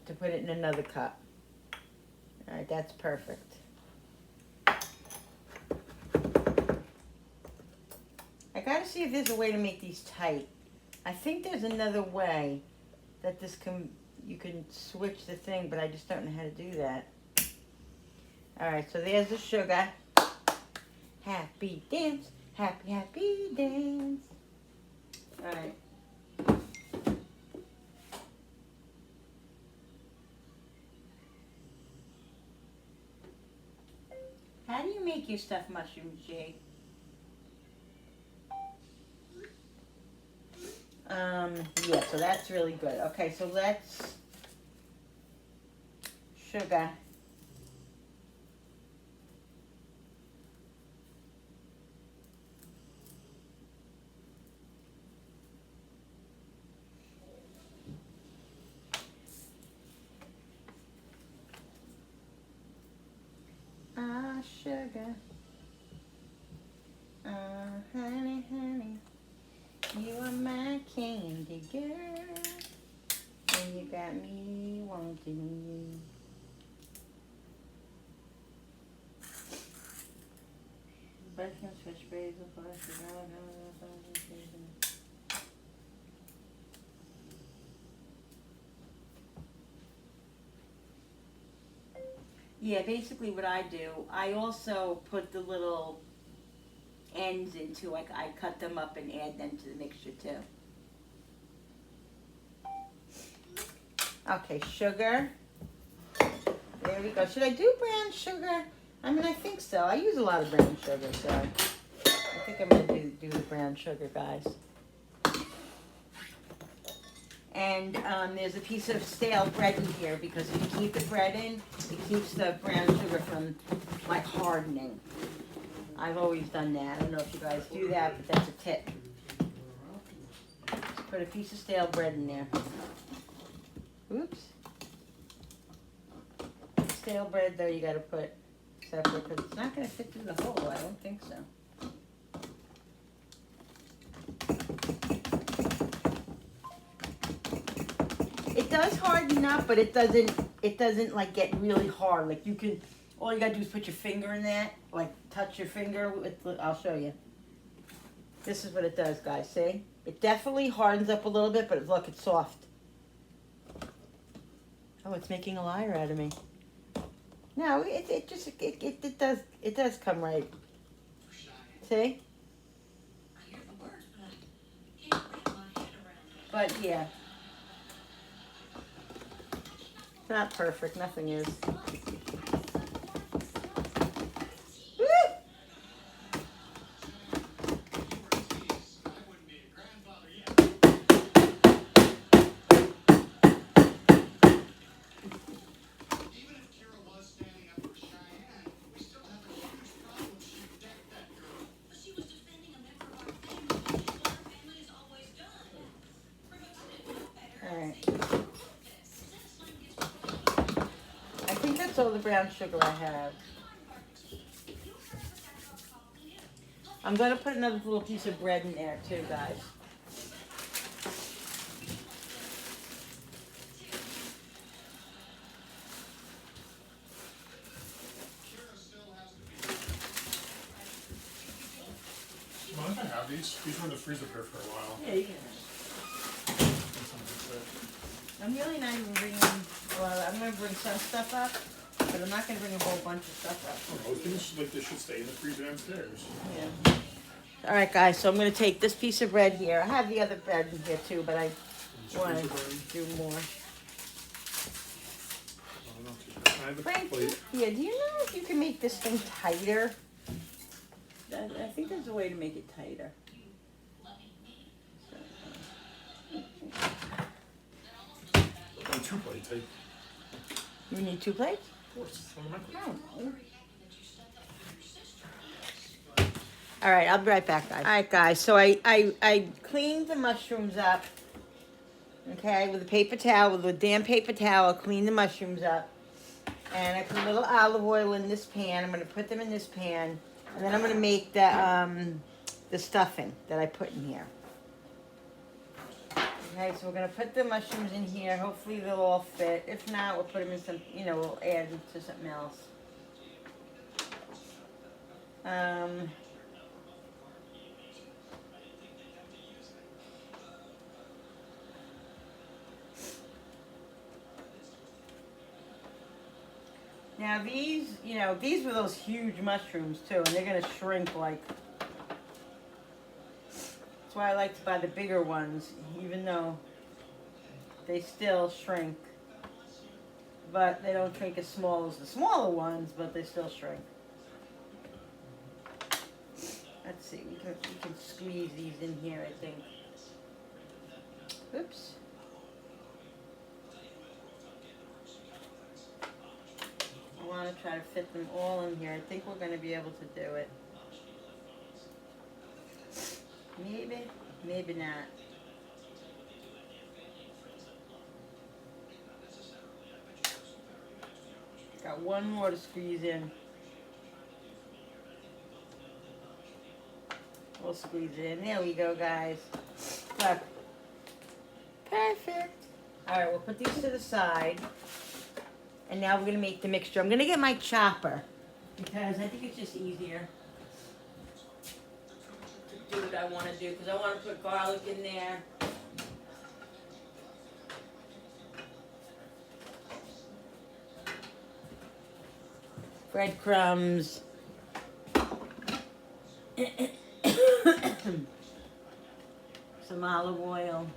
To put it in another cup. All right, that's perfect. I gotta see if there's a way to make these tight. I think there's another way that you can switch the thing, but I just don't know how to do that. All right, so there's the sugar. Happy dance, happy, happy dance. All right. How do you make your stuffed mushrooms, Jay? Yeah, so that's really good. Okay, so let's sugar. Sugar. Honey, honey, you are my candy girl, and you got me wanting you. But touch basil, yeah, basically what I do, I also put the little ends into, like I cut them up and add them to the mixture too. Okay, sugar. There we go. Should I do brown sugar? I mean, I think so. I use a lot of brown sugar, so I think I'm gonna do the brown sugar, guys. And there's a piece of stale bread in here because if you keep the bread in, it keeps the brown sugar from like hardening. I've always done that. I don't know if you guys do that, but that's a tip. Just put a piece of stale bread in there. Oops. Stale bread though you gotta put separate because it's not gonna fit through the hole. I don't think so. It does harden up, but it doesn't like get really hard. Like you can, all you gotta do is put your finger in that, like touch your finger with, I'll show you. This is what it does, guys, see? It definitely hardens up a little bit, but look, it's soft. Oh, it's making a liar out of me. No, it does come right. See? But yeah. It's not perfect, nothing is. Woo! All the brown sugar I have. I'm going to put another little piece of bread in there too, guys. Well, I can have these. These were in the freezer here for a while. Yeah, you can. I'm really not even bringing, well, I'm going to bring some stuff up, but I'm not going to bring a whole bunch of stuff up. Most things like this should stay in the freezer downstairs. Yeah. All right, guys, so I'm going to take this piece of bread here. I have the other bread in here too, but I want to do more. Frank, yeah, do you know if you can make this thing tighter? I think there's a way to make it tighter. Two plates, You need 2 plates? Of course. One of my plates. Oh. All right, I'll be right back, guys. All right, guys, so I cleaned the mushrooms up, okay, with a paper towel, with a damn paper towel, cleaned the mushrooms up. And I put a little olive oil in this pan. I'm going to put them in this pan. And then I'm going to make the stuffing that I put in here. Okay, so we're going to put the mushrooms in here. Hopefully they'll all fit. If not, we'll put them in some, we'll add them to something else. Now these, these were those huge mushrooms too, and they're going to shrink like... That's why I like to buy the bigger ones, even though they still shrink. But they don't shrink as small as the smaller ones, but they still shrink. Let's see, we can squeeze these in here, I think. Oops. I want to try to fit them all in here. I think we're going to be able to do it. Maybe, maybe not. Got one more to squeeze in. We'll squeeze it in. There we go, guys. Look. Perfect. All right, we'll put these to the side. And now we're going to make the mixture. I'm going to get my chopper because I think it's just easier. I wanna do, cause I wanna put garlic in there. Breadcrumbs. Some olive oil.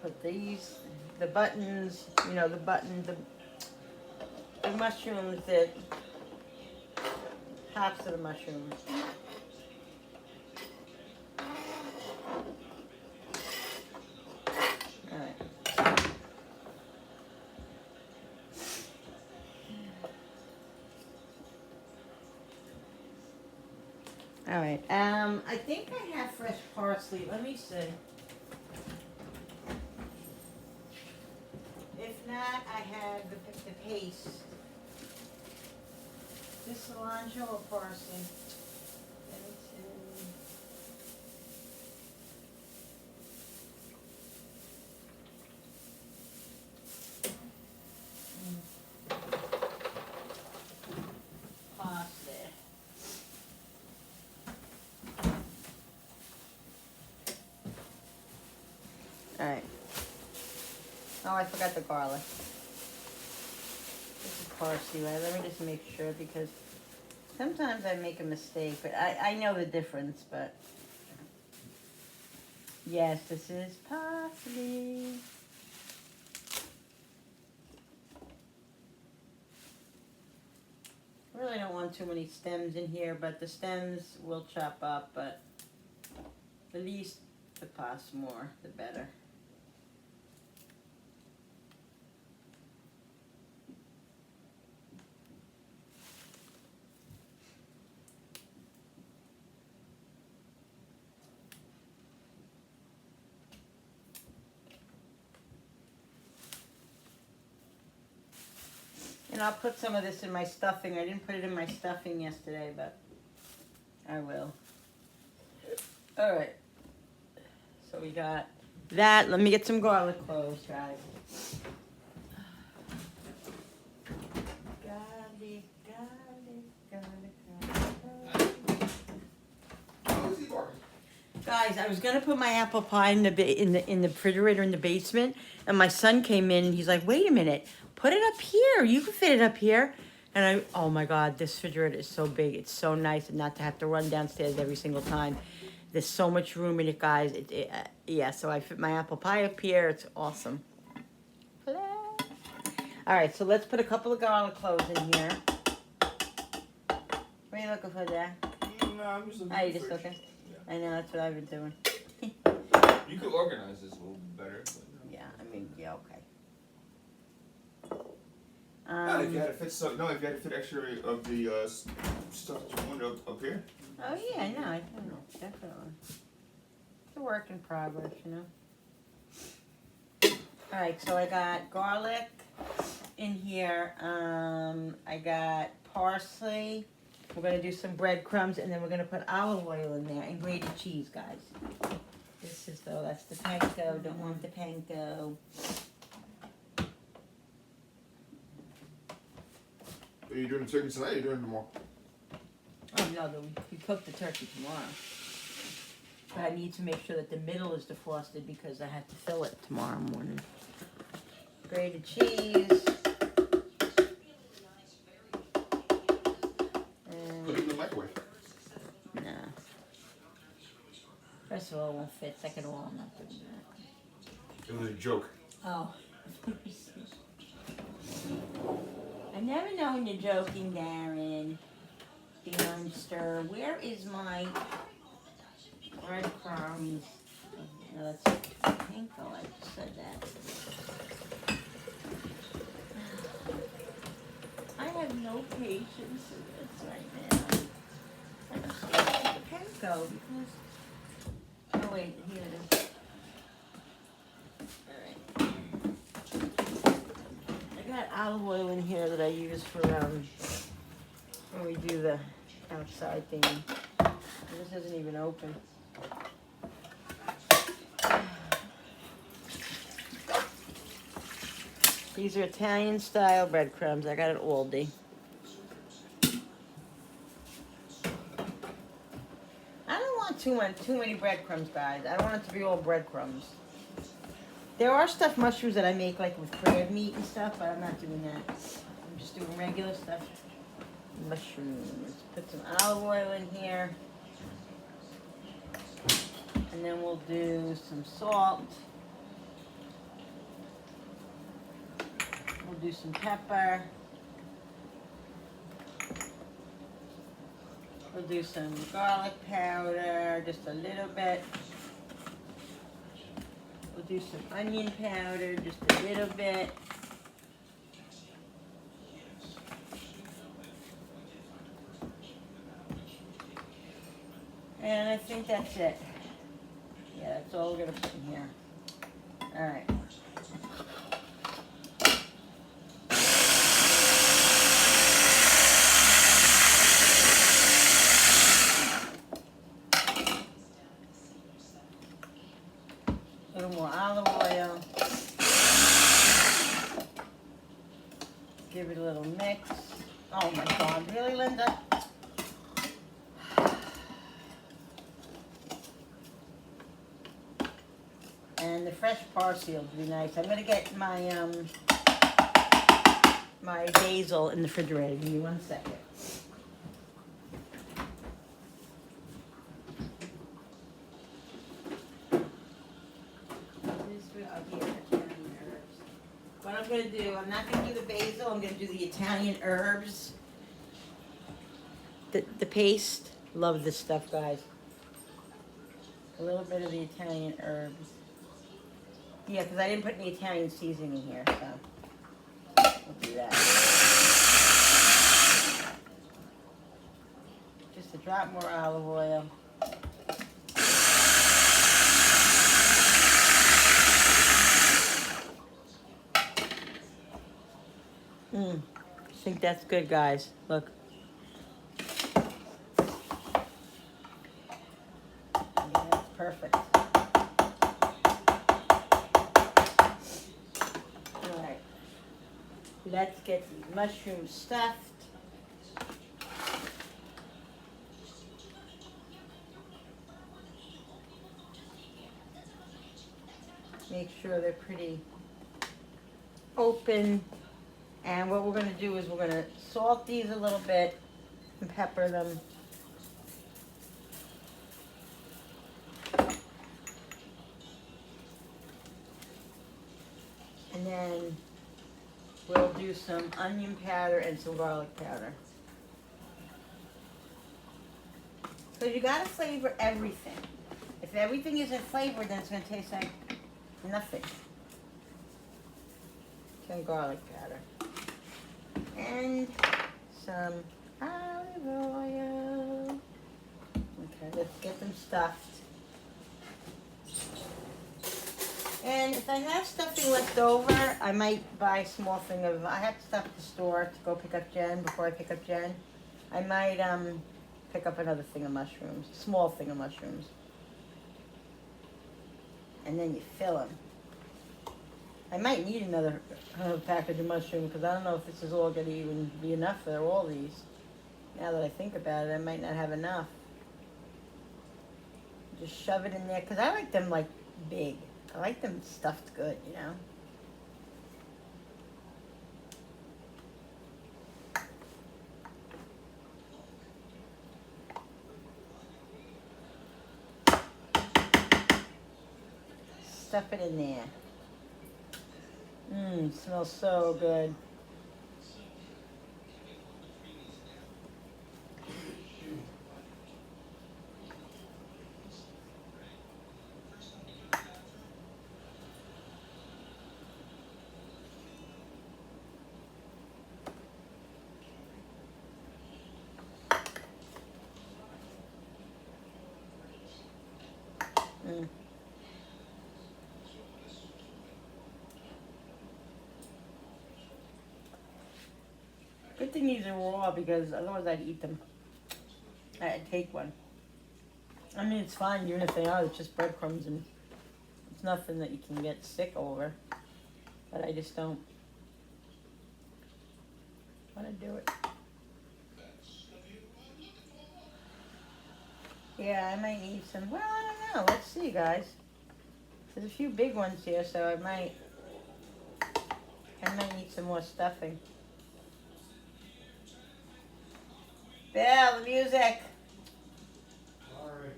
Put these, the buttons, you know, the mushrooms, the tops of the mushrooms. Alright. Alright, I think I have fresh parsley, let me see. If not, I have the paste. This cilantro or parsley? Let me see. Parsley. Alright. Oh, I forgot the garlic. This is parsley, right? Let me just make sure because sometimes I make a mistake, but I know the difference, but yes, this is parsley. I really don't want too many stems in here, but the stems will chop up, but the least the past more, the better. And I'll put some of this in my stuffing. I didn't put it in my stuffing yesterday, but I will. All right. So we got that. Let me get some garlic cloves, guys. Garlic, garlic. Guys, I was gonna put my apple pie in the refrigerator in the basement, and my son came in and he's like, "Wait a minute, put it up here. You can fit it up here." And oh my God, this refrigerator is so big. It's so nice and not to have to run downstairs every single time. There's so much room in it, guys. Yeah, so I fit my apple pie up here. It's awesome. All right, so let's put a couple of garlic cloves in here. What are you looking for there? No, I'm just looking Oh, you for just fridge. looking? I know, that's what I've been doing. You could organize this a little better. But no. Yeah, I mean, yeah, okay. No, if you had to fit if you had to fit extra of the stuff that you wanted up here. Oh yeah, no, I don't know, definitely. It's a work in progress, you know. All right, so I got garlic in here. I got parsley. We're gonna do some breadcrumbs, and then we're gonna put olive oil in there and grated cheese, guys. This is though, that's the panko. Don't want the panko. Are you doing the turkey tonight or are you doing it tomorrow? Oh no, we cook the turkey tomorrow. But I need to make sure that the middle is defrosted because I have to fill it tomorrow morning. Grated cheese. Put it in the microwave. No. First of all, it won't fit. Second of all, I'm not doing that. It was a joke. Oh. I never know when you're joking, Darren. The youngster. Where is my breadcrumbs? No, that's panko. I just said that. I have no patience with this right now. I just want the panko because. Oh wait, here it is. I got olive oil in here that I use for when we do the outside thing. This isn't even open. These are Italian style breadcrumbs. I got at Aldi. want too many breadcrumbs, guys. I don't want it to be all breadcrumbs. There are stuffed mushrooms that I make like with crab meat and stuff, but I'm not doing that. I'm just doing regular stuffed mushrooms. Put some olive oil in here. And then we'll do some salt. We'll do some pepper. We'll do some garlic powder, just a little bit. We'll do some onion powder, just a little bit. And I think that's it. Yeah, that's all we're gonna put in here. All right. A little more olive oil. Give it a little mix. Oh my God, really, Linda? And the fresh parsley will be nice. I'm gonna get my my basil in the refrigerator. Give me 1 second. What I'm gonna do, I'm not gonna do the basil. I'm gonna do the Italian herbs. The paste. Love this stuff, guys. A little bit of the Italian herbs. Yeah, because I didn't put any Italian seasoning in here, so we'll do that. Just a drop more olive oil. I think that's good, guys. Look. Yeah, that's perfect. Let's get these mushrooms stuffed. Make sure they're pretty open. And what we're going to do is we're going to salt these a little bit and pepper them. And then we'll do some onion powder and some garlic powder. So you gotta flavor everything. If everything isn't flavored, then it's gonna taste like nothing. Some garlic powder. And some olive oil. Okay, let's get them stuffed. And if I have stuffing left over, I might buy a small thing of, I have stuff at the store to go pick up Jen before I pick up Jen. I might pick up another thing of mushrooms, small thing of mushrooms. And then you fill them. I might need another package of mushrooms because I don't know if this is all going to even be enough for all these. Now that I think about it, I might not have enough. Just shove it in there because I like them like big. I like them stuffed good, you know. Stuff it in there. Smells so good. Good thing these are raw because otherwise I'd eat them. I'd take one. I mean, it's fine even if they are. It's just breadcrumbs and it's nothing that you can get sick over. But I just don't want to do it. Yeah, I might need some. Well, I don't know. Let's see, guys. There's a few big ones here, so I might need some more stuffing. Bill, the music. Sorry.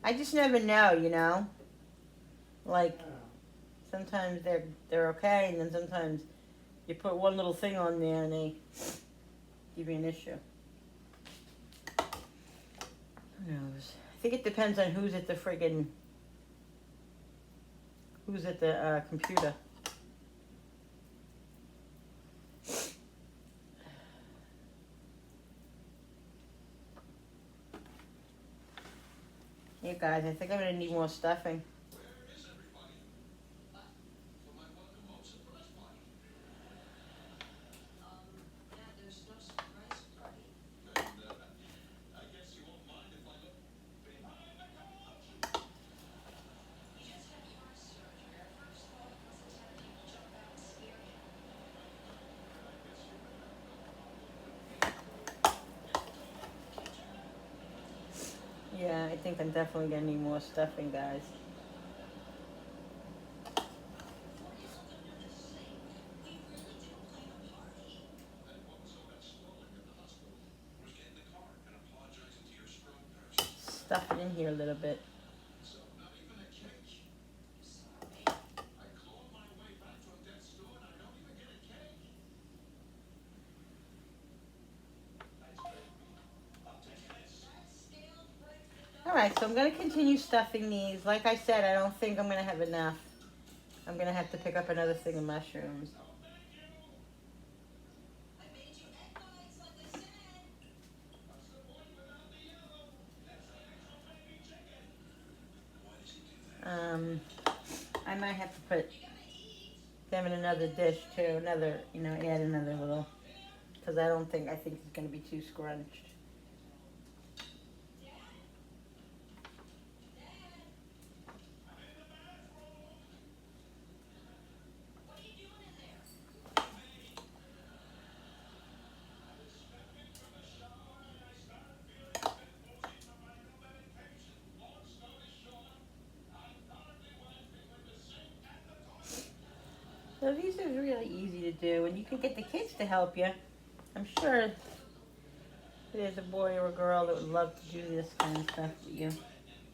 I just never know, you know. Like Yeah. sometimes they're okay, and then sometimes you put one little thing on there and they give you an issue. Who knows? I think it depends on who's at the computer. Hey guys, I think I'm gonna need more stuffing. Yeah, I think I'm definitely gonna need more stuffing, guys. Stuff it in here a little bit. Alright, so I'm going to continue stuffing these. Like I said, I don't think I'm going to have enough. I'm going to have to pick up another thing of mushrooms. I might have to put them in another dish too. Add another little. Because I think it's going to be too scrunched. So these are really easy to do, and you can get the kids to help you. I'm sure there's a boy or a girl that would love to do this kind of stuff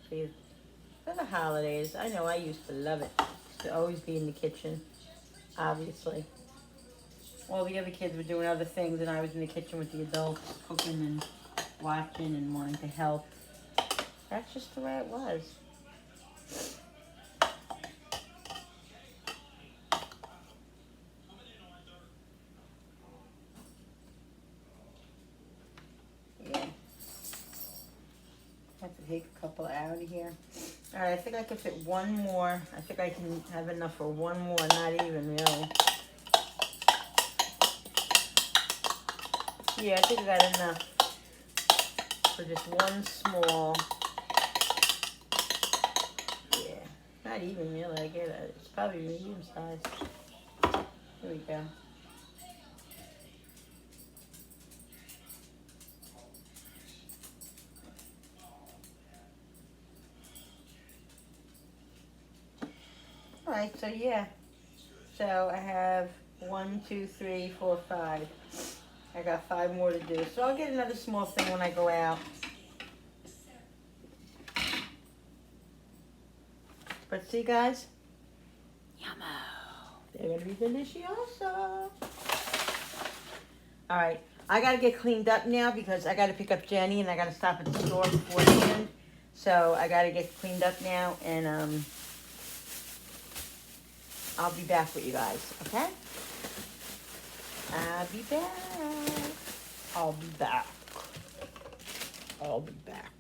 for the holidays. I know I used to love it. Used to always be in the kitchen, obviously. All the other kids were doing other things, and I was in the kitchen with the adults, cooking and watching and wanting to help. That's just the way it was. Yeah. Have to take a couple out of here. Alright, I think I can fit one more. I think I can have enough for one more, not even really. Yeah, I think I got enough for just one small. Yeah, not even really. I get it. It's probably medium size. Here we go. Alright, so yeah. So I have 1, 2, 3, 4, 5. I got 5 more to do. So I'll get another small thing when I go out. But see, guys? Yummo. They're going to be delicioso. Alright, I got to get cleaned up now because I got to pick up Jenny and I got to stop at the store beforehand. So I got to get cleaned up now and I'll be back with you guys, okay? I'll be back. I'll be back.